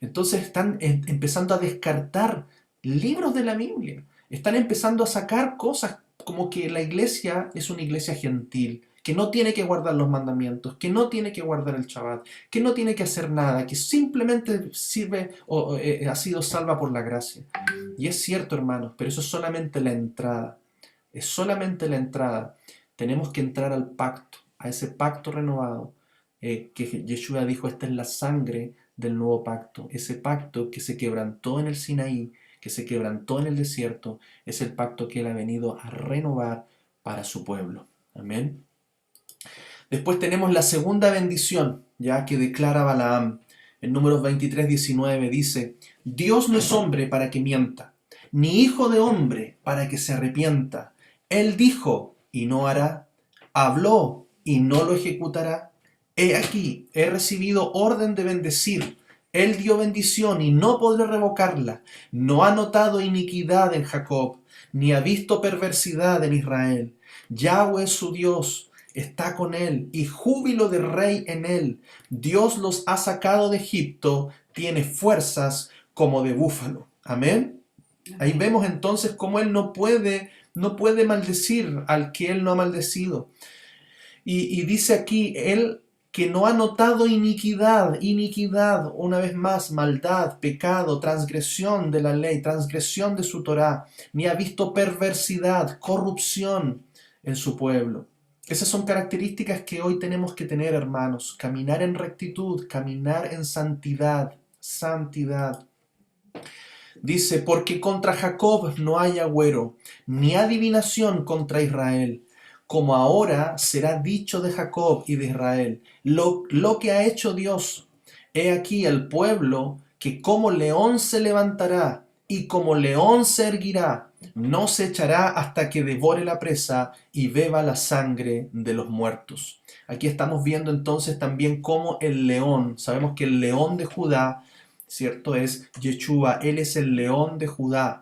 Entonces están empezando a descartar libros de la Biblia. Están empezando a sacar cosas como que la iglesia es una iglesia gentil, que no tiene que guardar los mandamientos, que no tiene que guardar el Shabbat, que no tiene que hacer nada, que simplemente sirve o ha sido salva por la gracia. Y es cierto, hermanos, pero eso es solamente la entrada. Es solamente la entrada. Tenemos que entrar al pacto, a ese pacto renovado, que Yeshua dijo, esta es la sangre del nuevo pacto. Ese pacto que se quebrantó en el Sinaí, que se quebrantó en el desierto, es el pacto que Él ha venido a renovar para su pueblo. Amén. Después tenemos la segunda bendición, ya que declara Balaam. En Números 23:19 dice, Dios no es hombre para que mienta, ni hijo de hombre para que se arrepienta. Él dijo y no hará, habló y no lo ejecutará. He aquí, he recibido orden de bendecir. Él dio bendición y no podré revocarla. No ha notado iniquidad en Jacob, ni ha visto perversidad en Israel. Yahweh es su Dios, está con él, y júbilo de rey en él. Dios los ha sacado de Egipto, tiene fuerzas como de búfalo. Amén. Ahí vemos entonces cómo él no puede no puede maldecir al que él no ha maldecido. Y dice aquí, él que no ha notado iniquidad, iniquidad, una vez más, maldad, pecado, transgresión de la ley, transgresión de su Torá, ni ha visto perversidad, corrupción en su pueblo. Esas son características que hoy tenemos que tener, hermanos. Caminar en rectitud, caminar en santidad, santidad. Dice, porque contra Jacob no hay agüero, ni adivinación contra Israel. Como ahora será dicho de Jacob y de Israel, lo que ha hecho Dios. He aquí el pueblo que como león se levantará y como león se erguirá, no se echará hasta que devore la presa y beba la sangre de los muertos. Aquí estamos viendo entonces también cómo el león, sabemos que el león de Judá, ¿cierto? Es Yeshua, él es el león de Judá.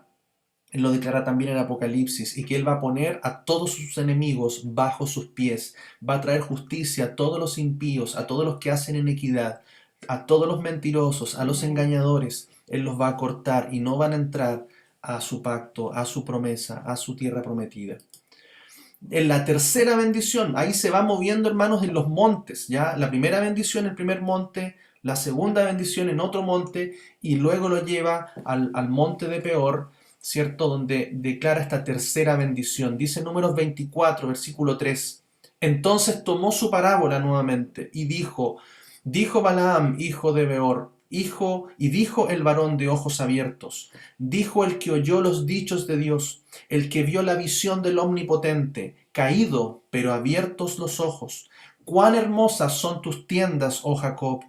Él lo declara también en Apocalipsis, y que él va a poner a todos sus enemigos bajo sus pies. Va a traer justicia a todos los impíos, a todos los que hacen inequidad, a todos los mentirosos, a los engañadores. Él los va a cortar y no van a entrar a su pacto, a su promesa, a su tierra prometida. En la tercera bendición, ahí se va moviendo, hermanos, en los montes, ¿ya? La primera bendición, el primer monte, la segunda bendición en otro monte, y luego lo lleva al monte de Peor, ¿cierto? Donde declara esta tercera bendición. Dice Números 24, versículo 3. Entonces tomó su parábola nuevamente y dijo Balaam, hijo de Beor, dijo el varón de ojos abiertos, dijo el que oyó los dichos de Dios, el que vio la visión del Omnipotente, caído, pero abiertos los ojos. Cuán hermosas son tus tiendas, oh Jacob,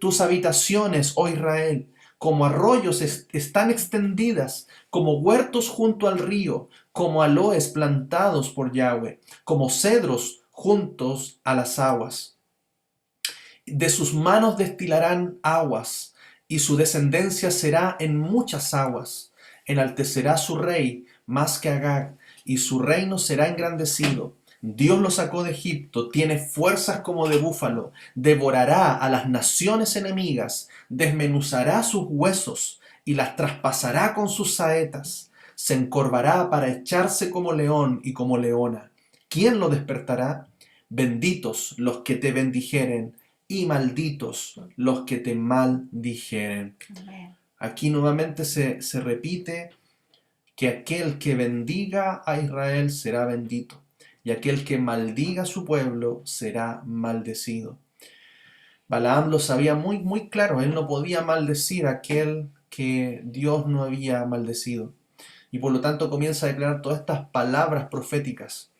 tus habitaciones, oh Israel, como arroyos están extendidas, como huertos junto al río, como aloes plantados por Yahweh, como cedros juntos a las aguas. De sus manos destilarán aguas, y su descendencia será en muchas aguas. Enaltecerá su rey más que Agag, y su reino será engrandecido. Dios lo sacó de Egipto, tiene fuerzas como de búfalo, devorará a las naciones enemigas, desmenuzará sus huesos y las traspasará con sus saetas. Se encorvará para echarse como león y como leona. ¿Quién lo despertará? Benditos los que te bendijeren y malditos los que te maldijeren. Amén. Aquí nuevamente se repite que aquel que bendiga a Israel será bendito, y aquel que maldiga a su pueblo será maldecido. Balaam lo sabía muy, muy claro, él no podía maldecir a aquel que Dios no había maldecido. Y por lo tanto comienza a declarar todas estas palabras proféticas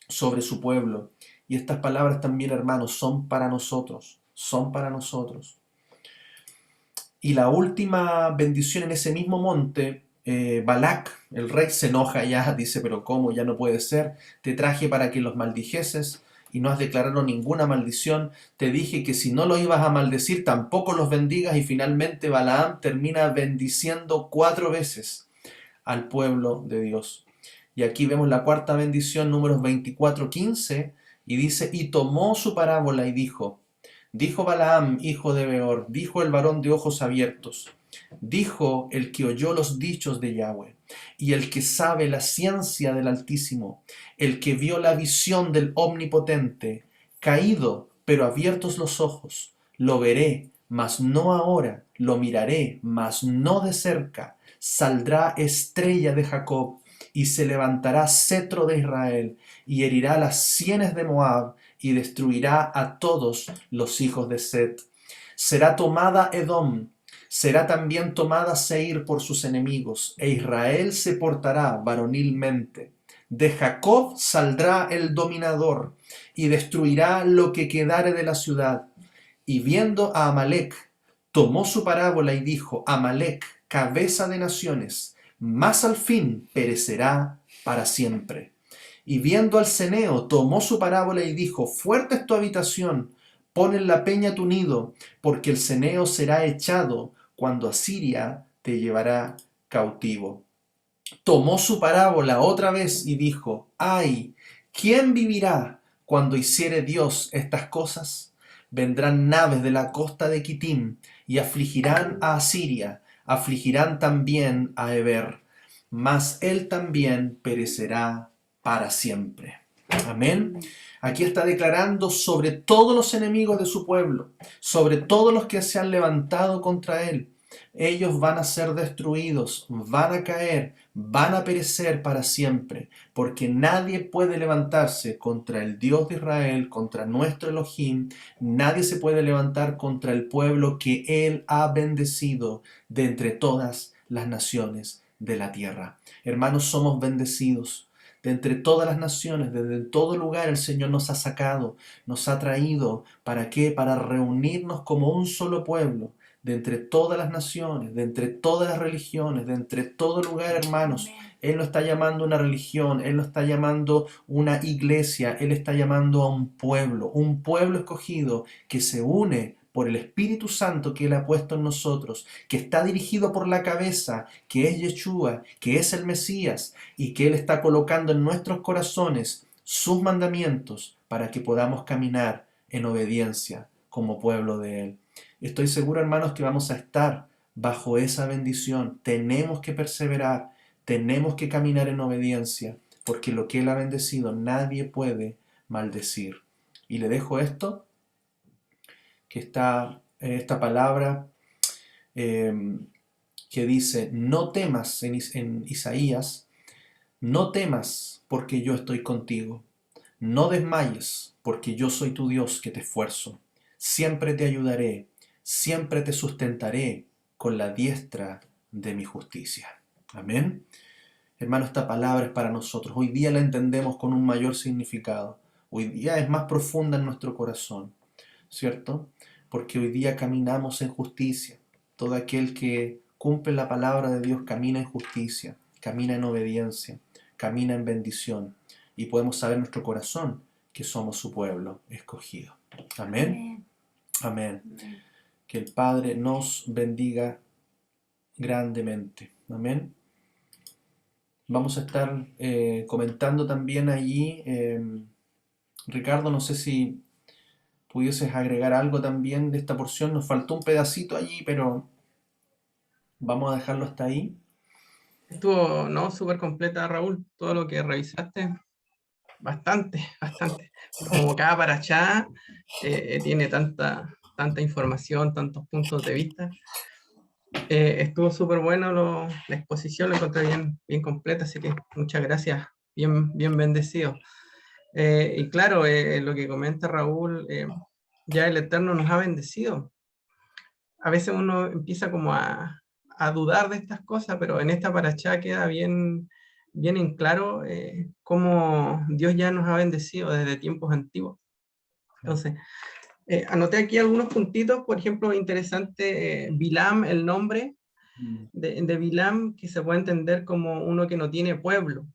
sobre su pueblo. Y estas palabras también, hermanos, son para nosotros, son para nosotros. Y la última bendición en ese mismo monte, Balac, el rey, se enoja ya, dice, pero ¿cómo? Ya no puede ser. Te traje para que los maldijeses y no has declarado ninguna maldición. Te dije que si no los ibas a maldecir, tampoco los bendigas. Y finalmente Balaam termina bendiciendo 4 veces al pueblo de Dios. Y aquí vemos la cuarta bendición, números 24:15, y dice, y tomó su parábola y dijo Balaam, hijo de Beor, dijo el varón de ojos abiertos, dijo el que oyó los dichos de Yahweh, y el que sabe la ciencia del Altísimo, el que vio la visión del Omnipotente, caído, pero abiertos los ojos, lo veré, mas no ahora, lo miraré, mas no de cerca, saldrá estrella de Jacob, y se levantará cetro de Israel, y herirá las sienes de Moab, y destruirá a todos los hijos de Set. Será tomada Edom, será también tomada Seir por sus enemigos, e Israel se portará varonilmente. De Jacob saldrá el dominador, y destruirá lo que quedare de la ciudad. Y viendo a Amalec, tomó su parábola y dijo, Amalec, cabeza de naciones, mas al fin perecerá para siempre. Y viendo al ceneo, tomó su parábola y dijo, fuerte es tu habitación, pon en la peña tu nido, porque el ceneo será echado cuando Asiria te llevará cautivo. Tomó su parábola otra vez y dijo, ay, ¿quién vivirá cuando hiciere Dios estas cosas? Vendrán naves de la costa de Kitim y afligirán a Asiria, afligirán también a Eber. mas él también perecerá para siempre. Amén. Aquí está declarando sobre todos los enemigos de su pueblo, sobre todos los que se han levantado contra él. Ellos van a ser destruidos, van a caer, van a perecer para siempre, porque nadie puede levantarse contra el Dios de Israel, contra nuestro Elohim, nadie se puede levantar contra el pueblo que Él ha bendecido de entre todas las naciones de la tierra. Hermanos, somos bendecidos. De entre todas las naciones, desde todo lugar el Señor nos ha sacado, nos ha traído. ¿Para qué? Para reunirnos como un solo pueblo, de entre todas las naciones, de entre todas las religiones, de entre todo lugar, hermanos. Él no está llamando una religión, Él no está llamando una iglesia, Él está llamando a un pueblo escogido que se une por el Espíritu Santo que Él ha puesto en nosotros, que está dirigido por la cabeza, que es Yeshua, que es el Mesías, y que Él está colocando en nuestros corazones sus mandamientos para que podamos caminar en obediencia como pueblo de Él. Estoy seguro, hermanos, que vamos a estar bajo esa bendición. Tenemos que perseverar, tenemos que caminar en obediencia, porque lo que Él ha bendecido nadie puede maldecir. Y le dejo esto, que está esta palabra que dice, no temas en Isaías, no temas porque yo estoy contigo, no desmayes porque yo soy tu Dios que te esfuerzo, siempre te ayudaré, siempre te sustentaré con la diestra de mi justicia. Amén. Hermano, esta palabra es para nosotros. Hoy día la entendemos con un mayor significado. Hoy día es más profunda en nuestro corazón, ¿cierto? Porque hoy día caminamos en justicia. Todo aquel que cumple la palabra de Dios camina en justicia, camina en obediencia, camina en bendición. Y podemos saber en nuestro corazón que somos su pueblo escogido. Amén. Amén. Amén. Que el Padre nos bendiga grandemente. Amén. Vamos a estar comentando también allí. Ricardo, no sé si pudieses agregar algo también de esta porción. Nos faltó un pedacito allí, pero vamos a dejarlo hasta ahí. Estuvo, no, súper completa, Raúl, todo lo que revisaste, bastante, bastante. Como cada parachá tiene tanta información, tantos puntos de vista. Estuvo súper bueno la exposición, lo encontré bien completa, así que muchas gracias, bien bendecido. Y claro, lo que comenta Raúl, ya el Eterno nos ha bendecido. A veces uno empieza como a dudar de estas cosas, pero en esta parachá queda bien en claro cómo Dios ya nos ha bendecido desde tiempos antiguos. Entonces, anoté aquí algunos puntitos, por ejemplo, interesante, Bilam, el nombre de Bilam, que se puede entender como uno que no tiene pueblo,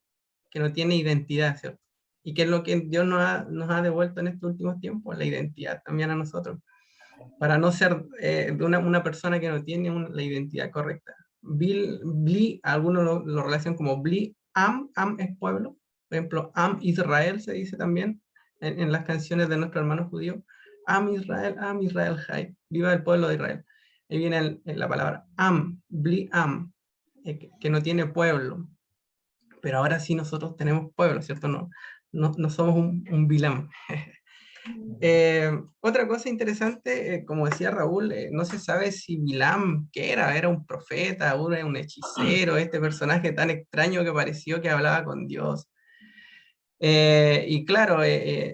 que no tiene identidad, ¿cierto? Y que es lo que Dios nos ha devuelto en estos últimos tiempos, la identidad también a nosotros, para no ser de una persona que no tiene la identidad correcta. Bli, algunos lo relacionan como Bli, Am es pueblo, por ejemplo, Am Israel se dice también en las canciones de nuestro hermano judío, Am Israel Jai, viva el pueblo de Israel. Ahí viene la palabra Am, Bli Am, que no tiene pueblo. Pero ahora sí nosotros tenemos pueblo, ¿cierto? No somos un Bilam. Otra cosa interesante, como decía Raúl, no se sabe si Bilam, ¿qué era? ¿Era un profeta, un hechicero, este personaje tan extraño que pareció que hablaba con Dios? Y claro,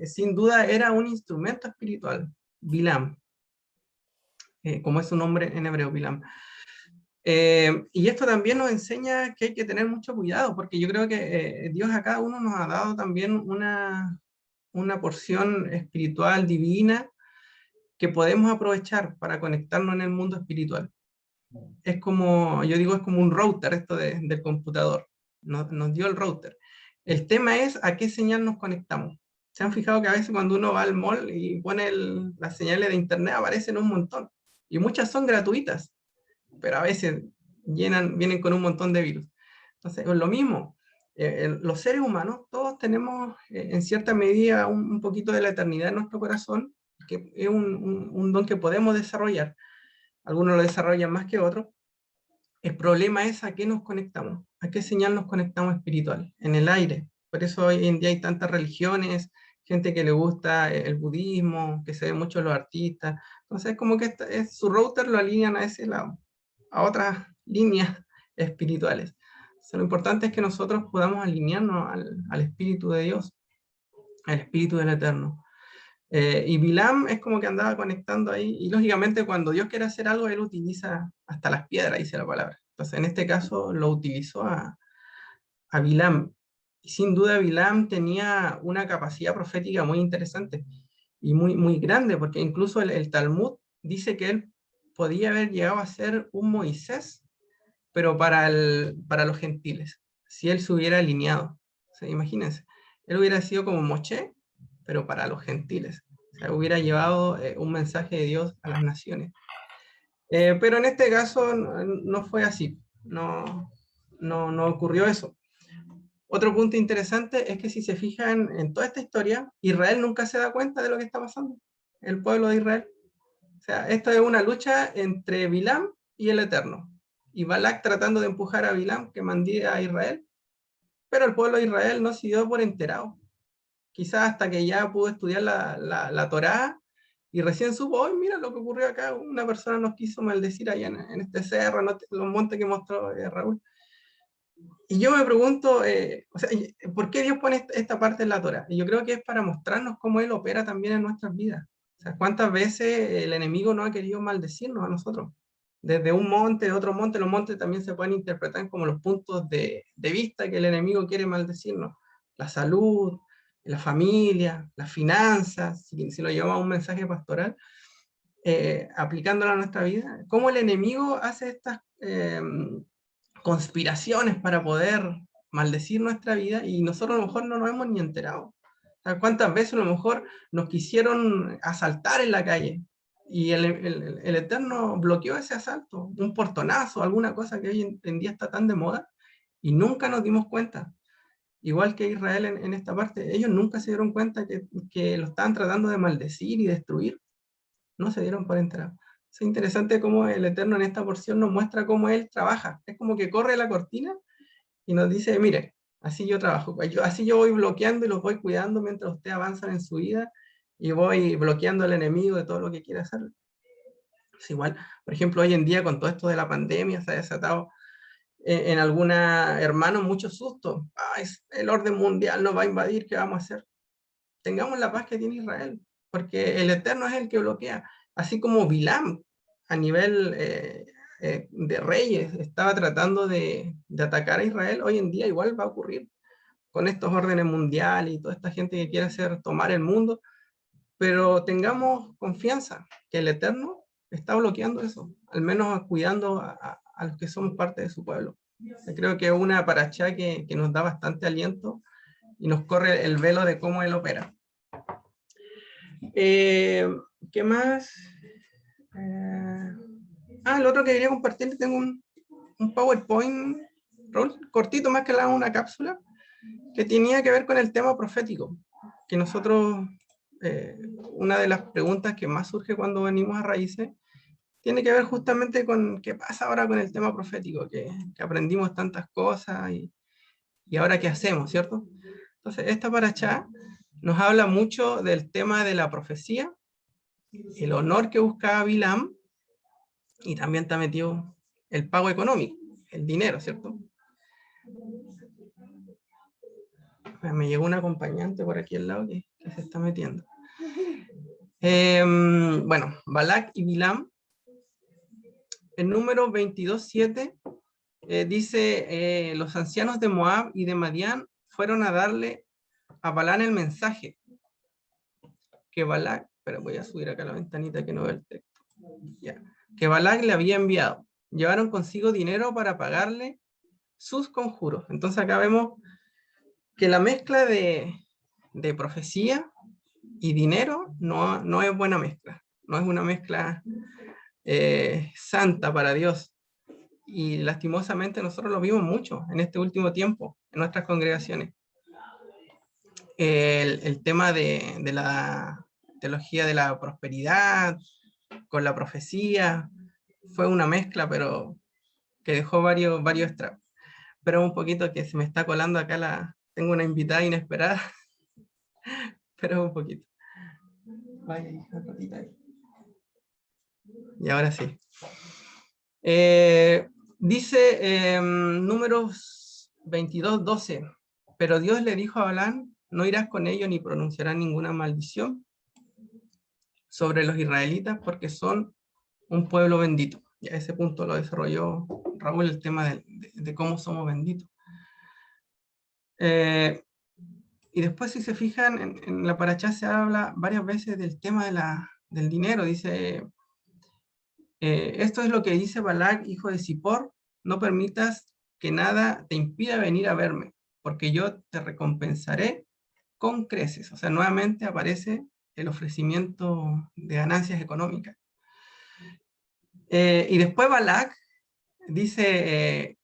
sin duda era un instrumento espiritual, Bilam, como es su nombre en hebreo, Bilam. Y esto también nos enseña que hay que tener mucho cuidado, porque yo creo que Dios a cada uno nos ha dado también una porción espiritual divina que podemos aprovechar para conectarnos en el mundo espiritual. Es como, yo digo, es como un router esto del computador. Nos dio el router. El tema es a qué señal nos conectamos. ¿Se han fijado que a veces cuando uno va al mall y pone las señales de internet aparecen un montón? Y muchas son gratuitas, pero a veces vienen con un montón de virus. Entonces, es lo mismo. Los seres humanos, todos tenemos en cierta medida un poquito de la eternidad en nuestro corazón, que es un don que podemos desarrollar. Algunos lo desarrollan más que otros. El problema es a qué nos conectamos, ¿A qué señal nos conectamos espiritual? En el aire. Por eso hoy en día hay tantas religiones, gente que le gusta el budismo, que se ve mucho en los artistas. Entonces, como que su router lo alinean a ese lado, a otras líneas espirituales. Lo importante es que nosotros podamos alinearnos al Espíritu de Dios, al Espíritu del Eterno. Y Bilam es como que andaba conectando ahí, y lógicamente cuando Dios quiere hacer algo, Él utiliza hasta las piedras, dice la palabra. Entonces, en este caso, lo utilizó a Bilam. Y sin duda, Bilam tenía una capacidad profética muy interesante y muy grande, porque incluso el Talmud dice que él podía haber llegado a ser un Moisés, pero para los gentiles, si él se hubiera alineado. O sea, imagínense, él hubiera sido como Moshe, pero para los gentiles. O sea, hubiera llevado un mensaje de Dios a las naciones. Pero en este caso no fue así, no ocurrió eso. Otro punto interesante es que si se fijan en toda esta historia, Israel nunca se da cuenta de lo que está pasando, el pueblo de Israel. O sea, esto es una lucha entre Bilam y el Eterno. Y Balak tratando de empujar a Bilam que mandía a Israel, pero el pueblo de Israel no se dio por enterado. Quizás hasta que ya pudo estudiar la Torá y recién supo, hoy mira lo que ocurrió acá, una persona nos quiso maldecir allá en este cerro, en los montes que mostró Raúl. Y yo me pregunto, o sea, ¿por qué Dios pone esta parte en la Torá? Y yo creo que es para mostrarnos cómo Él opera también en nuestras vidas. O sea, cuántas veces el enemigo no ha querido maldecirnos a nosotros. Desde un monte, de otro monte, los montes también se pueden interpretar como los puntos de vista que el enemigo quiere maldecirnos. La salud, la familia, las finanzas, si lo llevamos a un mensaje pastoral, aplicándolo a nuestra vida. Cómo el enemigo hace estas conspiraciones para poder maldecir nuestra vida y nosotros a lo mejor no nos hemos ni enterado. ¿Cuántas veces a lo mejor nos quisieron asaltar en la calle y el Eterno bloqueó ese asalto? Un portonazo, alguna cosa que hoy en día está tan de moda y nunca nos dimos cuenta. Igual que Israel en esta parte, ellos nunca se dieron cuenta que lo estaban tratando de maldecir y destruir. No se dieron por enterar. Es interesante cómo el Eterno en esta porción nos muestra cómo Él trabaja. Es como que corre la cortina y nos dice, mire, así yo trabajo, así yo voy bloqueando y los voy cuidando mientras ustedes avanzan en su vida y voy bloqueando al enemigo de todo lo que quiere hacer. Es igual, por ejemplo, hoy en día con todo esto de la pandemia se ha desatado en alguna hermano mucho susto. El orden mundial nos va a invadir, ¿qué vamos a hacer? Tengamos la paz que tiene Israel, porque el Eterno es el que bloquea. Así como Bilam, a nivel de reyes, estaba tratando de atacar a Israel, hoy en día igual va a ocurrir con estos órdenes mundiales y toda esta gente que quiere hacer tomar el mundo, pero tengamos confianza que el Eterno está bloqueando eso, al menos cuidando a los que somos parte de su pueblo. Creo que es una parachá que nos da bastante aliento y nos corre el velo de cómo Él opera. ¿Qué más? Lo otro que quería compartir, tengo un PowerPoint, cortito, más que nada una cápsula, que tenía que ver con el tema profético, que nosotros, una de las preguntas que más surge cuando venimos a Raíces, tiene que ver justamente con qué pasa ahora con el tema profético, que aprendimos tantas cosas y ahora qué hacemos, ¿cierto? Entonces, esta paracha nos habla mucho del tema de la profecía, el honor que buscaba Bilam, y también está metido el pago económico, el dinero, ¿cierto? Me llegó un acompañante por aquí al lado que se está metiendo. Bueno, Balak y Bilam, el número 22.7 dice, los ancianos de Moab y de Madián fueron a darle a Balán el mensaje que Balak, pero voy a subir acá la ventanita que no veo el texto, ya, que Balak le había enviado. Llevaron consigo dinero para pagarle sus conjuros. Entonces acá vemos que la mezcla de profecía y dinero no es buena mezcla, no es una mezcla santa para Dios. Y lastimosamente nosotros lo vimos mucho en este último tiempo, en nuestras congregaciones. El tema de la teología de la prosperidad con la profecía fue una mezcla, pero que dejó varios estragos. Espera un poquito que se me está colando acá tengo una invitada inesperada. Espera un poquito. Vaya, hija, ratita ahí. Y ahora sí. Dice Números 22:12. Pero Dios le dijo a Balaam, no irás con ellos ni pronunciarás ninguna maldición sobre los israelitas porque son un pueblo bendito. Y a ese punto lo desarrolló Raúl, el tema de cómo somos benditos. Y después, si se fijan, en la Parashá se habla varias veces del tema del dinero. Dice, esto es lo que dice Balac, hijo de Zippor, no permitas que nada te impida venir a verme, porque yo te recompensaré con creces. O sea, nuevamente aparece el ofrecimiento de ganancias económicas. Y después Balac dice,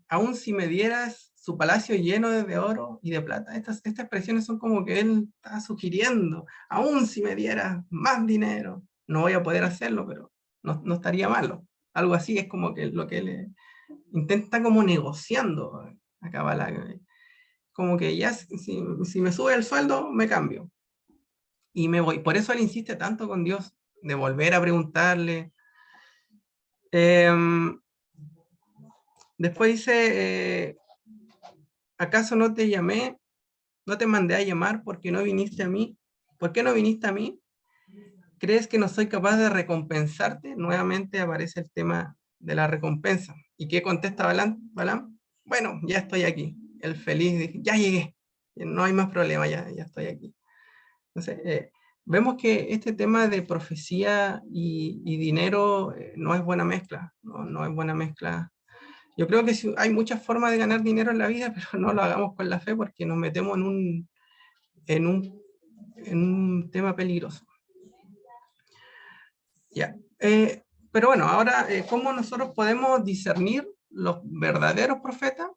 aún si me dieras su palacio lleno de oro y de plata. Estas expresiones son como que él está sugiriendo, aún si me dieras más dinero, no voy a poder hacerlo, pero no estaría malo. Algo así es como que lo que él intenta como negociando acá Balac. Como que ya si me sube el sueldo, me cambio. Y me voy. Por eso él insiste tanto con Dios, de volver a preguntarle. Después dice, ¿acaso no te llamé? ¿No te mandé a llamar porque no viniste a mí? ¿Por qué no viniste a mí? ¿Crees que no soy capaz de recompensarte? Nuevamente aparece el tema de la recompensa. ¿Y qué contesta Balaam? Bueno, ya estoy aquí. El feliz dice, ya llegué. No hay más problema, ya estoy aquí. Entonces, vemos que este tema de profecía y dinero no es buena mezcla. No es buena mezcla. Yo creo que hay muchas formas de ganar dinero en la vida, pero no lo hagamos con la fe porque nos metemos en un tema peligroso. Ya. Pero bueno, ahora, ¿cómo nosotros podemos discernir los verdaderos profetas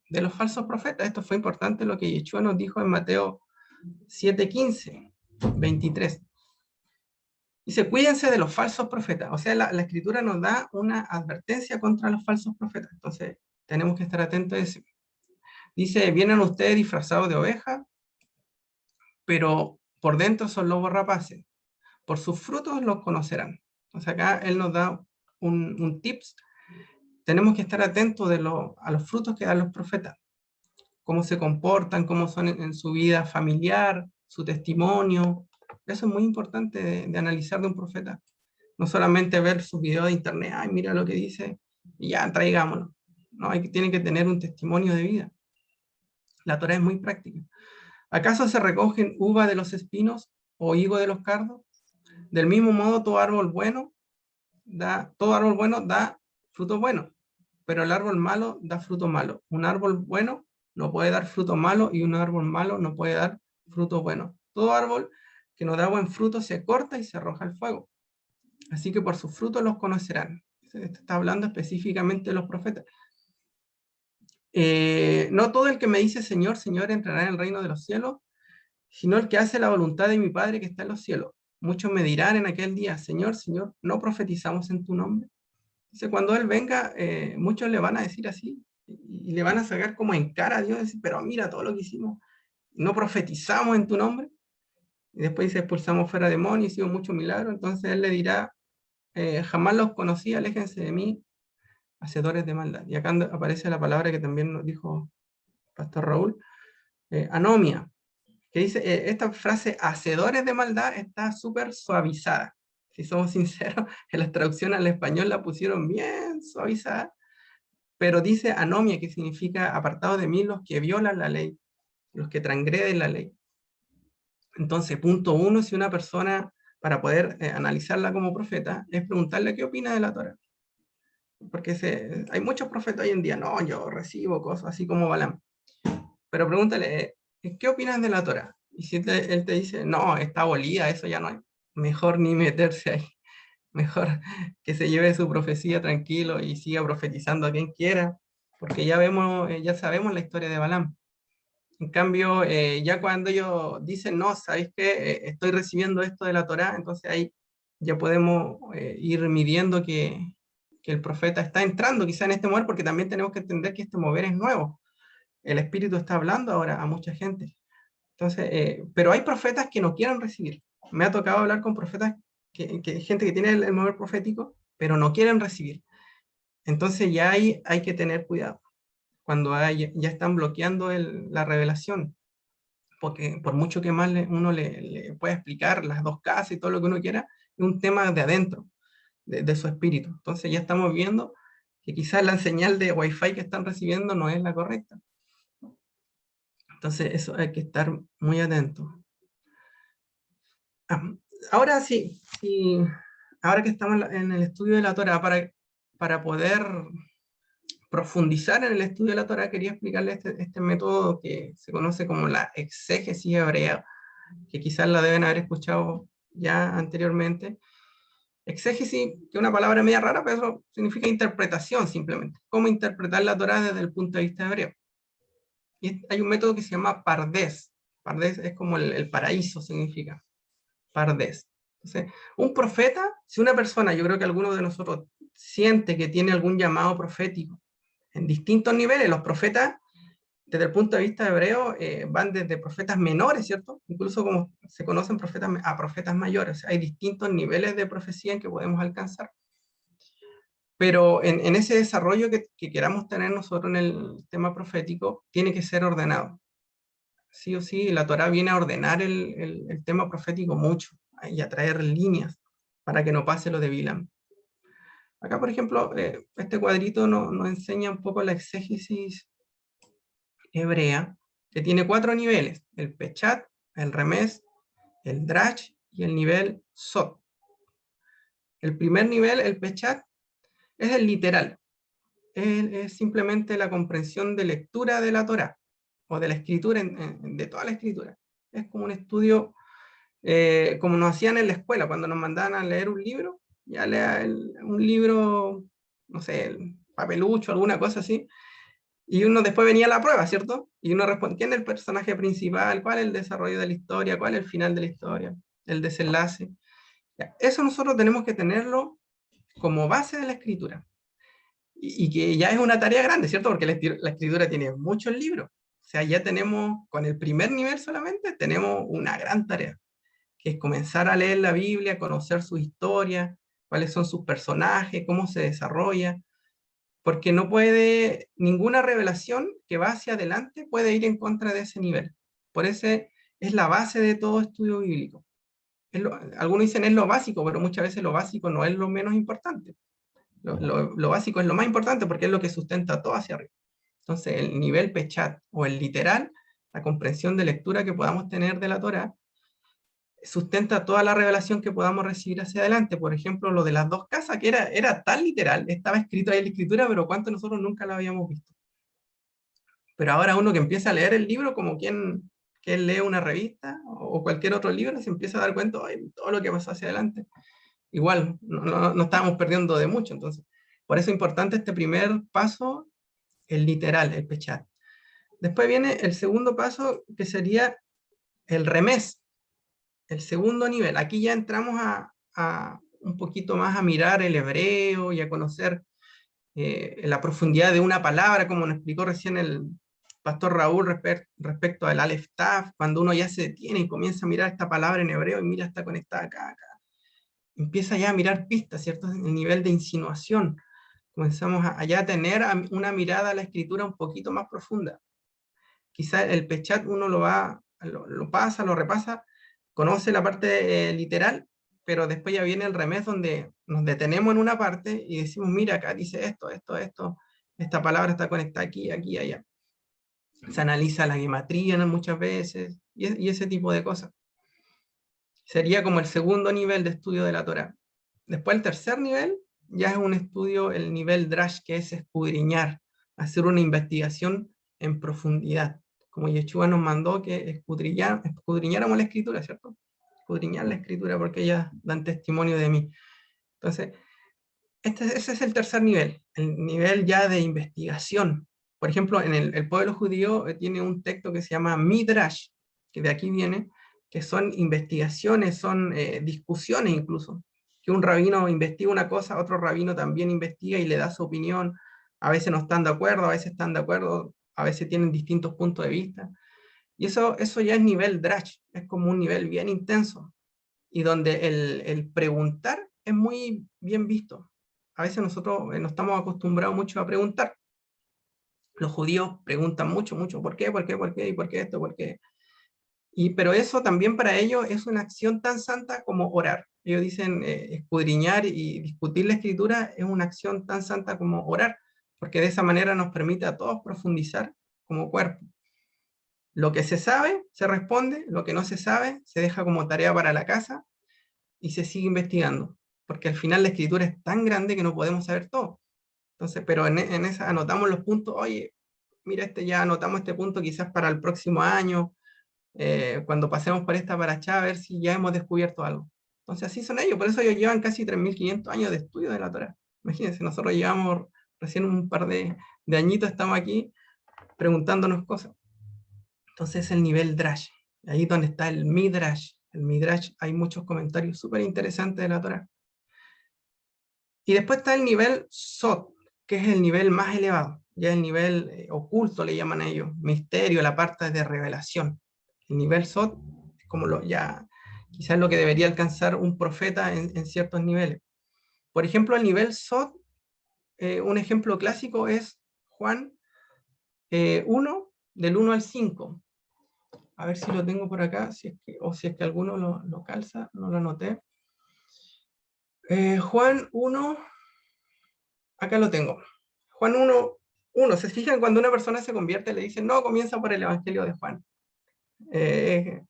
de los falsos profetas? Esto fue importante lo que Yeshua nos dijo en Mateo 7:15, 23. Dice, cuídense de los falsos profetas. O sea, la escritura nos da una advertencia contra los falsos profetas. Entonces, tenemos que estar atentos a eso. Dice, vienen ustedes disfrazados de oveja, pero por dentro son lobos rapaces. Por sus frutos los conocerán. Entonces acá él nos da un tips. Tenemos que estar atentos a los frutos que dan los profetas. Cómo se comportan, cómo son en su vida familiar, su testimonio. Eso es muy importante de analizar de un profeta. No solamente ver sus videos de internet, ay, mira lo que dice, y ya, traigámoslo. No, tiene que tener un testimonio de vida. La Torá es muy práctica. ¿Acaso se recogen uva de los espinos o higo de los cardos? Del mismo modo, todo árbol bueno da fruto bueno, pero el árbol malo da fruto malo. Un árbol bueno no puede dar fruto malo y un árbol malo no puede dar fruto bueno. Todo árbol que no da buen fruto se corta y se arroja al fuego. Así que por sus frutos los conocerán. Esto está hablando específicamente de los profetas. No todo el que me dice Señor, Señor entrará en el reino de los cielos, sino el que hace la voluntad de mi Padre que está en los cielos. Muchos me dirán en aquel día, Señor, Señor, ¿no profetizamos en tu nombre? Dice, cuando Él venga, muchos le van a decir así, y le van a sacar como en cara a Dios, decir, pero mira todo lo que hicimos, ¿no profetizamos en tu nombre? Y después dice, expulsamos fuera demonios, hicimos muchos milagros, entonces Él le dirá, jamás los conocí, aléjense de mí, hacedores de maldad. Y acá aparece la palabra que también nos dijo Pastor Raúl, anomia, que dice, esta frase, hacedores de maldad, está súper suavizada. Si somos sinceros, en la traducción al español la pusieron bien suavizada, pero dice anomia, que significa apartados de mí los que violan la ley, los que transgreden la ley. Entonces, punto uno, si una persona, para poder analizarla como profeta, es preguntarle qué opina de la Torá. Porque hay muchos profetas hoy en día, no, yo recibo cosas así como Balaam. Pero pregúntale, ¿qué opinas de la Torá? Y si él te dice, no, está abolida, eso ya no hay, mejor ni meterse ahí. Mejor que se lleve su profecía tranquilo y siga profetizando a quien quiera, porque ya sabemos la historia de Balaam. En cambio, ya cuando ellos dicen, no, ¿sabéis qué? Estoy recibiendo esto de la Torá, entonces ahí ya podemos ir midiendo que que el profeta está entrando quizá en este mover, porque también tenemos que entender que este mover es nuevo. El Espíritu está hablando ahora a mucha gente. Entonces, pero hay profetas que no quieren recibir. Me ha tocado hablar con profetas, gente que tiene el mover profético, pero no quieren recibir. Entonces ya hay que tener cuidado cuando ya están bloqueando la revelación, porque por mucho que más uno le pueda explicar las dos casas y todo lo que uno quiera, es un tema de adentro, de su espíritu. Entonces ya estamos viendo que quizás la señal de Wi-Fi que están recibiendo no es la correcta. Entonces eso hay que estar muy atento. Ahora sí, ahora que estamos en el estudio de la Torá, para poder profundizar en el estudio de la Torá, quería explicarles este método que se conoce como la exégesis hebrea, que quizás la deben haber escuchado ya anteriormente. Exégesis, que es una palabra media rara, pero eso significa interpretación simplemente. Cómo interpretar la Torá desde el punto de vista hebreo. Y hay un método que se llama Pardés. Pardés es como el paraíso, significa. Pardés. Entonces, un profeta, si una persona, yo creo que alguno de nosotros siente que tiene algún llamado profético en distintos niveles, los profetas, desde el punto de vista hebreo, van desde profetas menores, ¿cierto? Incluso como se conocen profetas a profetas mayores. O sea, hay distintos niveles de profecía en que podemos alcanzar. Pero en ese desarrollo que queramos tener nosotros en el tema profético, tiene que ser ordenado. Sí o sí, la Torá viene a ordenar el tema profético mucho y a traer líneas para que no pase lo de Bilam. Acá, por ejemplo, este cuadrito nos enseña un poco la exégesis hebrea, que tiene 4 niveles: el Pechat, el Remés, el Drach y el nivel Sot. El primer nivel, el Pechat, es el literal. Es simplemente la comprensión de lectura de la Torá, o de la escritura, de toda la escritura. Es como un estudio, como nos hacían en la escuela, cuando nos mandaban a leer un libro, ya lea un libro, no sé, el Papelucho, alguna cosa así, y uno después venía a la prueba, ¿cierto? Y uno respondía, ¿quién es el personaje principal? ¿Cuál es el desarrollo de la historia? ¿Cuál es el final de la historia? El desenlace. Ya, eso nosotros tenemos que tenerlo como base de la escritura. Y que ya es una tarea grande, ¿cierto? Porque la escritura tiene muchos libros. O sea, ya tenemos, con el primer nivel solamente, tenemos una gran tarea, que es comenzar a leer la Biblia, conocer su historia, cuáles son sus personajes, cómo se desarrolla, porque no puede, ninguna revelación que va hacia adelante puede ir en contra de ese nivel. Por eso es la base de todo estudio bíblico. Algunos dicen es lo básico, pero muchas veces lo básico no es lo menos importante. Lo básico es lo más importante porque es lo que sustenta todo hacia arriba. Entonces, el nivel Pechat o el literal, la comprensión de lectura que podamos tener de la Torá, sustenta toda la revelación que podamos recibir hacia adelante. Por ejemplo, lo de las dos casas, que era tan literal, estaba escrito ahí en la escritura, pero cuánto nosotros nunca lo habíamos visto. Pero ahora uno que empieza a leer el libro, como quien lee una revista o cualquier otro libro, se empieza a dar cuenta de todo lo que pasó hacia adelante. Igual, no estábamos perdiendo de mucho. Entonces, por eso es importante este primer paso, el literal, el Pechat. Después viene el segundo paso, que sería el remés, el segundo nivel. Aquí ya entramos a un poquito más a mirar el hebreo y a conocer la profundidad de una palabra, como nos explicó recién el pastor Raúl respecto al Aleph Taf, cuando uno ya se detiene y comienza a mirar esta palabra en hebreo y mira, está conectada acá. Empieza ya a mirar pistas, ¿cierto? El nivel de insinuación. Comenzamos a tener una mirada a la escritura un poquito más profunda. Quizá el Pechat uno lo pasa, lo repasa, conoce la parte literal, pero después ya viene el remés donde nos detenemos en una parte y decimos, mira, acá dice esto, esta palabra está conectada aquí, aquí, allá. Se analiza la gematría muchas veces y ese tipo de cosas. Sería como el segundo nivel de estudio de la Torá. Después el tercer nivel ya es un estudio, el nivel Drash, que es escudriñar, hacer una investigación en profundidad. Como Yeshua nos mandó que escudriñáramos la escritura, ¿cierto? Escudriñar la escritura porque ellas dan testimonio de mí. Entonces, ese es el tercer nivel, el nivel ya de investigación. Por ejemplo, en el pueblo judío tiene un texto que se llama Midrash, que de aquí viene, que son investigaciones, son discusiones incluso, que un rabino investiga una cosa, otro rabino también investiga y le da su opinión. A veces no están de acuerdo, a veces están de acuerdo, a veces tienen distintos puntos de vista. Y eso ya es nivel Drash, es como un nivel bien intenso, y donde el preguntar es muy bien visto. A veces nosotros no estamos acostumbrados mucho a preguntar. Los judíos preguntan mucho, mucho, ¿por qué, por qué, por qué, y por qué esto, por qué? Pero eso también para ellos es una acción tan santa como orar. Ellos dicen, escudriñar y discutir la escritura es una acción tan santa como orar, porque de esa manera nos permite a todos profundizar como cuerpo. Lo que se sabe, se responde; lo que no se sabe, se deja como tarea para la casa y se sigue investigando, porque al final la escritura es tan grande que no podemos saber todo. Entonces, pero en esa anotamos los puntos. Oye, mira, ya anotamos este punto quizás para el próximo año, cuando pasemos por esta paracha, a ver si ya hemos descubierto algo. Entonces así son ellos, por eso ellos llevan casi 3.500 años de estudio de la Torá. Imagínense, nosotros llevamos recién un par de añitos, estamos aquí preguntándonos cosas. Entonces es el nivel Drash, ahí donde está el Midrash. El Midrash, hay muchos comentarios súper interesantes de la Torá. Y después está el nivel Sot, que es el nivel más elevado, ya el nivel oculto le llaman a ellos, misterio, la parte de revelación. El nivel Sot es como quizás lo que debería alcanzar un profeta en ciertos niveles. Por ejemplo, el nivel Sot, un ejemplo clásico es Juan 1, del 1 al 5. A ver si lo tengo por acá, o si es que alguno lo calza, no lo anoté. Juan 1, acá lo tengo. Juan 1, ¿se fijan cuando una persona se convierte le dicen, no, comienza por el Evangelio de Juan?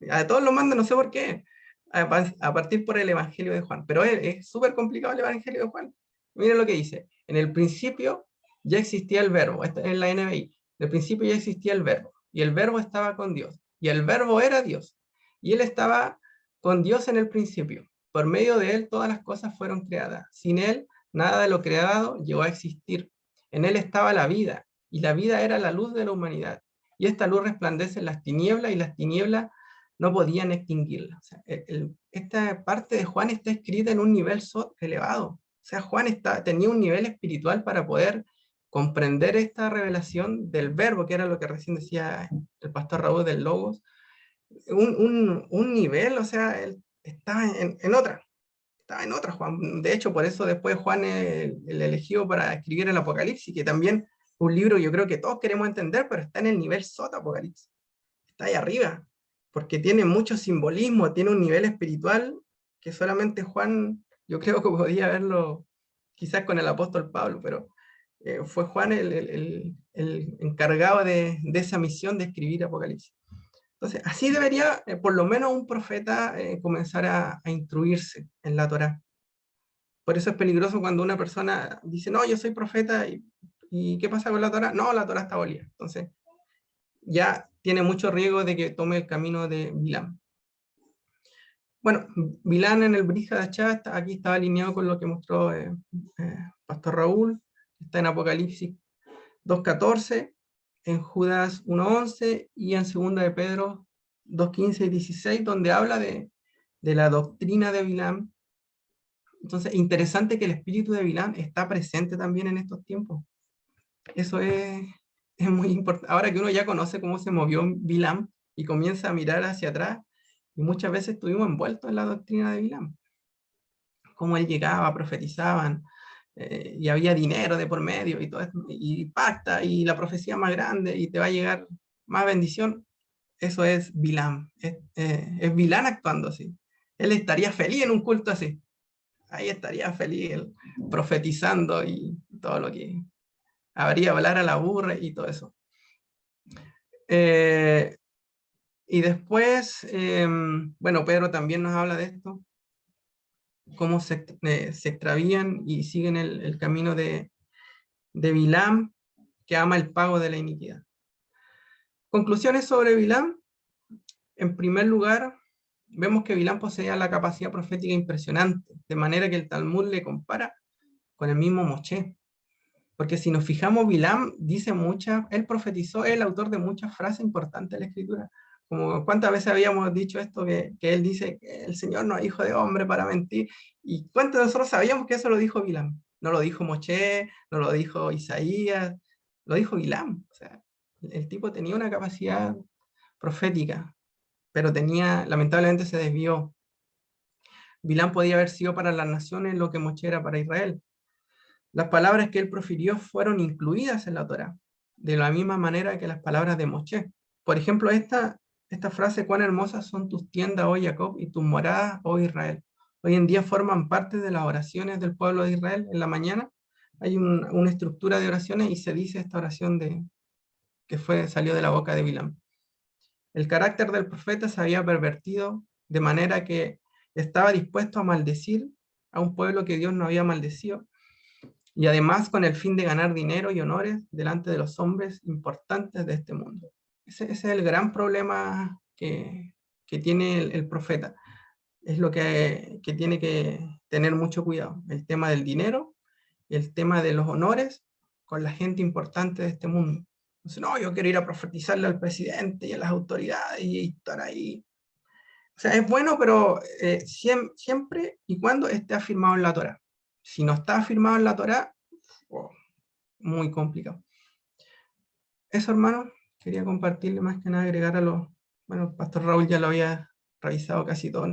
A todos lo mandan, no sé por qué, a partir por el Evangelio de Juan, pero es súper complicado el Evangelio de Juan. Miren lo que dice: en el principio ya existía el verbo, esta es la NBI, en el principio ya existía el verbo, y el verbo estaba con Dios, y el verbo era Dios, y él estaba con Dios en el principio. Por medio de él todas las cosas fueron creadas, sin él nada de lo creado llegó a existir. En él estaba la vida, y la vida era la luz de la humanidad. Y esta luz resplandece en las tinieblas, y las tinieblas no podían extinguirla. O sea, esta parte de Juan está escrita en un nivel elevado. O sea, Juan tenía un nivel espiritual para poder comprender esta revelación del verbo, que era lo que recién decía el pastor Raúl del Logos. Un nivel, o sea, él estaba en otra. Estaba en otra, Juan. De hecho, por eso después Juan es el elegido para escribir el Apocalipsis, que también un libro yo creo que todos queremos entender, pero está en el nivel sota Apocalipsis. Está ahí arriba, porque tiene mucho simbolismo, tiene un nivel espiritual que solamente Juan, yo creo que podía verlo quizás con el apóstol Pablo, pero fue Juan el encargado de esa misión de escribir Apocalipsis. Entonces, así debería, por lo menos un profeta, comenzar a instruirse en la Torá. Por eso es peligroso cuando una persona dice, no, yo soy profeta, ¿y qué pasa con la Torá? No, la Torá está abolida. Entonces, ya tiene mucho riesgo de que tome el camino de Bilam. Bueno, Bilam en el Brit Hadashah, aquí estaba alineado con lo que mostró Pastor Raúl, está en Apocalipsis 2.14, en Judas 1.11 y en 2 de Pedro 2.15 y 16, donde habla de la doctrina de Bilam. Entonces, interesante que el espíritu de Bilam está presente también en estos tiempos. Eso es muy importante. Ahora que uno ya conoce cómo se movió Bilam y comienza a mirar hacia atrás, y muchas veces estuvimos envueltos en la doctrina de Bilam. Cómo él llegaba, profetizaban, y había dinero de por medio, y todo esto, y pacta, y la profecía más grande, y te va a llegar más bendición. Eso es Bilam. Es Bilam actuando así. Él estaría feliz en un culto así. Ahí estaría feliz, él, profetizando y todo lo que habría hablar a la burra y todo eso. Y después, bueno, Pedro también nos habla de esto, cómo se extravían y siguen el camino de Bilam, que ama el pago de la iniquidad. Conclusiones sobre Bilam. En primer lugar, vemos que Bilam poseía la capacidad profética impresionante, de manera que el Talmud le compara con el mismo Moshe. Porque si nos fijamos, Bilam dice él profetizó, es el autor de muchas frases importantes de la Escritura. Como cuántas veces habíamos dicho esto, que él dice que el Señor no es hijo de hombre para mentir, y cuántos de nosotros sabíamos que eso lo dijo Bilam. No lo dijo Moshe, no lo dijo Isaías, lo dijo Bilam. O sea, el tipo tenía una capacidad profética, pero lamentablemente se desvió. Bilam podía haber sido para las naciones lo que Moshe era para Israel. Las palabras que él profirió fueron incluidas en la Torá, de la misma manera que las palabras de Moshe. Por ejemplo, esta frase: cuán hermosas son tus tiendas, oh Jacob, y tus moradas, oh Israel. Hoy en día forman parte de las oraciones del pueblo de Israel. En la mañana hay una estructura de oraciones y se dice esta oración salió de la boca de Bilam. El carácter del profeta se había pervertido de manera que estaba dispuesto a maldecir a un pueblo que Dios no había maldecido, y además con el fin de ganar dinero y honores delante de los hombres importantes de este mundo. Ese es el gran problema que tiene el profeta. Es lo que tiene que tener mucho cuidado: el tema del dinero y el tema de los honores con la gente importante de este mundo. Entonces, no, yo quiero ir a profetizarle al presidente y a las autoridades y estar ahí. O sea, es bueno, pero siempre y cuando esté afirmado en la Torá. Si no está afirmado en la Torá, oh, muy complicado. Eso, hermano, quería compartirle, más que nada agregar bueno, el pastor Raúl ya lo había revisado casi todo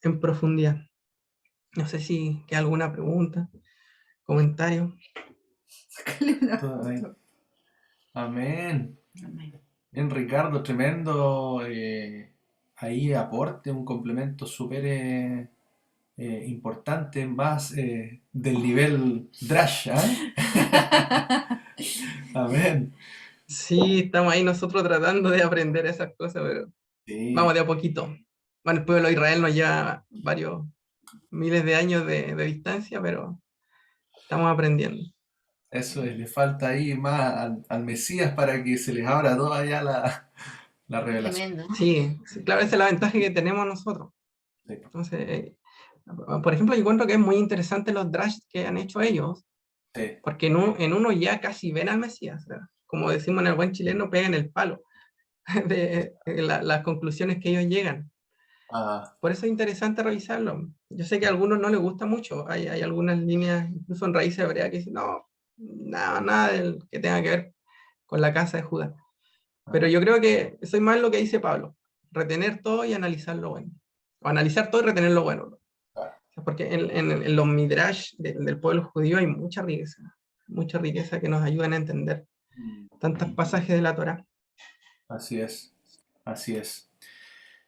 en profundidad. No sé si queda alguna pregunta, comentario. Sácale una Todo ahí. foto. Amén. Amén. Bien, Ricardo, tremendo ahí aporte, un complemento súper importante, más del nivel Drash, ¿ah? Amén. Sí, estamos ahí nosotros tratando de aprender esas cosas, pero Sí, vamos de a poquito. Bueno, el pueblo de Israel nos lleva varios miles de años de distancia, pero estamos aprendiendo. eso es, le falta ahí más al Mesías para que se les abra toda ya la revelación. Tremendo. Sí, sí, claro, esa es la ventaja que tenemos nosotros. Sí, Entonces, por ejemplo, yo encuentro que es muy interesante los drash que han hecho ellos, sí. porque en uno ya casi ven al Mesías, ¿verdad? Como decimos en el buen chileno, pegan el palo de las conclusiones que ellos llegan. Ah, Por eso es interesante revisarlo. Yo sé que a algunos no les gusta mucho. Hay algunas líneas, incluso en raíces hebreas, que dicen, no, nada que tenga que ver con la casa de Judá. Pero ah, yo creo que eso es más lo que dice Pablo: retener todo y analizar lo bueno. O analizar todo y retener lo bueno. claro. Porque en los midrash del pueblo judío hay mucha riqueza que nos ayudan a entender Mm, tantos pasajes de la Torá. así es, así es.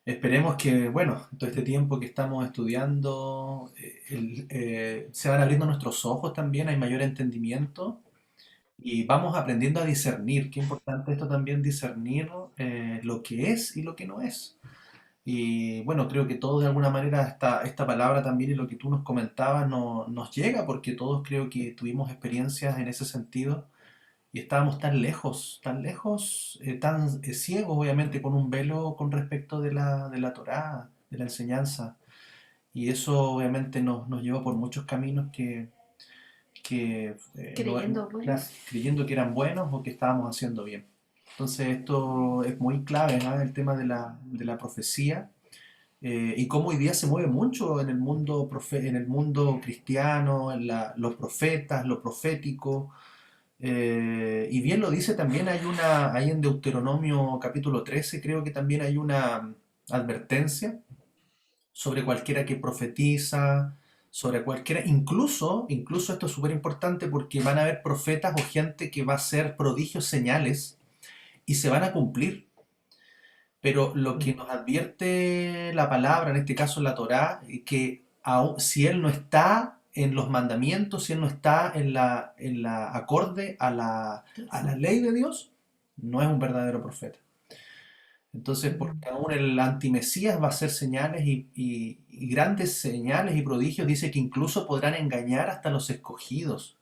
Esperemos que, bueno, todo este tiempo que estamos estudiando, se van abriendo nuestros ojos también, hay mayor entendimiento y vamos aprendiendo a discernir. Qué importante esto también, discernir lo que es y lo que no es. Y bueno, creo que todos de alguna manera esta palabra también y lo que tú nos comentabas nos llega porque todos creo que tuvimos experiencias en ese sentido y estábamos tan lejos, tan ciegos obviamente con un velo con respecto de la Torá, de la enseñanza. Y eso obviamente nos llevó por muchos caminos que Creyendo, bueno. creyendo que eran buenos o que estábamos haciendo bien. Entonces esto es muy clave, ¿no? El tema de la profecía y cómo hoy día se mueve mucho en el mundo, en el mundo cristiano, en los profetas, lo profético. Y bien lo dice también, hay en Deuteronomio capítulo 13, creo que también hay una advertencia sobre cualquiera que profetiza, sobre cualquiera, incluso esto es súper importante porque van a haber profetas o gente que va a hacer prodigios, señales y se van a cumplir. Pero lo que nos advierte la palabra, en este caso la Torá, es que si él no está en los mandamientos, si él no está en la acorde a la ley de Dios, no es un verdadero profeta. Entonces, porque aún el antimesías va a hacer señales y grandes señales y prodigios, dice que incluso podrán engañar hasta los escogidos.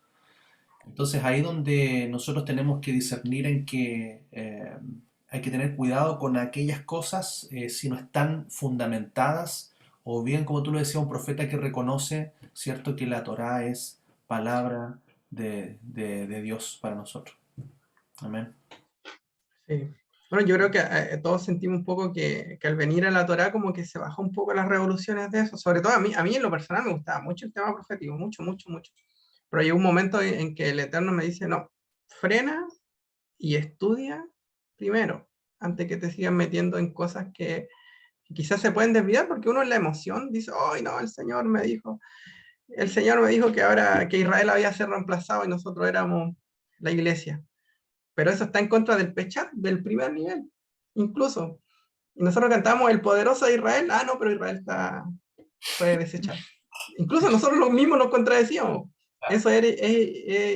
Entonces ahí donde nosotros tenemos que discernir en que hay que tener cuidado con aquellas cosas si no están fundamentadas o bien como tú lo decías, un profeta que reconoce, cierto, que la Torá es palabra de Dios para nosotros. Amén. Sí. Bueno, yo creo que todos sentimos un poco que al venir a la Torá como que se bajó un poco las revoluciones de eso. Sobre todo a mí en lo personal me gustaba mucho el tema profético, mucho, mucho, mucho. Pero llegó un momento en que el Eterno me dice, no, frena y estudia primero, antes que te sigan metiendo en cosas que quizás se pueden desviar, porque uno en la emoción dice, ¡ay no, el Señor me dijo que ahora que Israel había sido reemplazado y nosotros éramos la iglesia! Pero eso está en contra del Pechat, del primer nivel, incluso. Y nosotros cantamos el poderoso de Israel, no, pero Israel fue desechado. Incluso nosotros los mismos nos contradecíamos. Eso es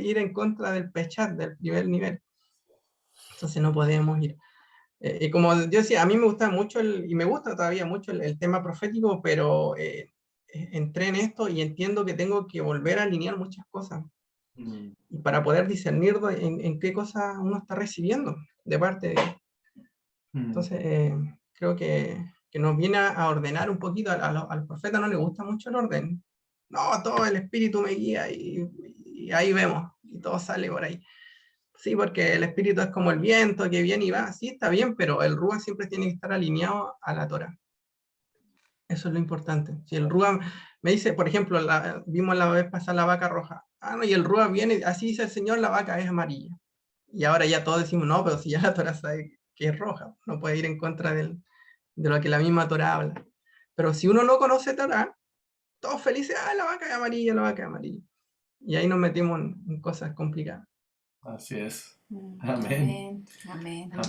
ir en contra del Pechat, del primer nivel. Entonces no podemos ir. Y como yo decía, a mí me gusta mucho, y me gusta todavía mucho el tema profético, pero entré en esto y entiendo que tengo que volver a alinear muchas cosas. Y para poder discernir en qué cosas uno está recibiendo de parte de Dios. Entonces, creo que nos viene a ordenar un poquito. Al profeta no le gusta mucho el orden. No, todo el espíritu me guía y ahí vemos, y todo sale por ahí. Sí, porque el espíritu es como el viento que viene y va. Sí, está bien, pero el Rúa siempre tiene que estar alineado a la Torah. Eso es lo importante. Si el Rúa me dice, por ejemplo, vimos la vez pasada la vaca roja. No, y el Rúa viene, así dice el Señor, la vaca es amarilla. Y ahora ya todos decimos, no, pero si ya la Torah sabe que es roja, no puede ir en contra de lo que la misma Torah habla. Pero si uno no conoce Torah, todos felices, la vaca es amarilla, la vaca es amarilla. Y ahí nos metimos en cosas complicadas. Así es. Amén. Amén. Amén.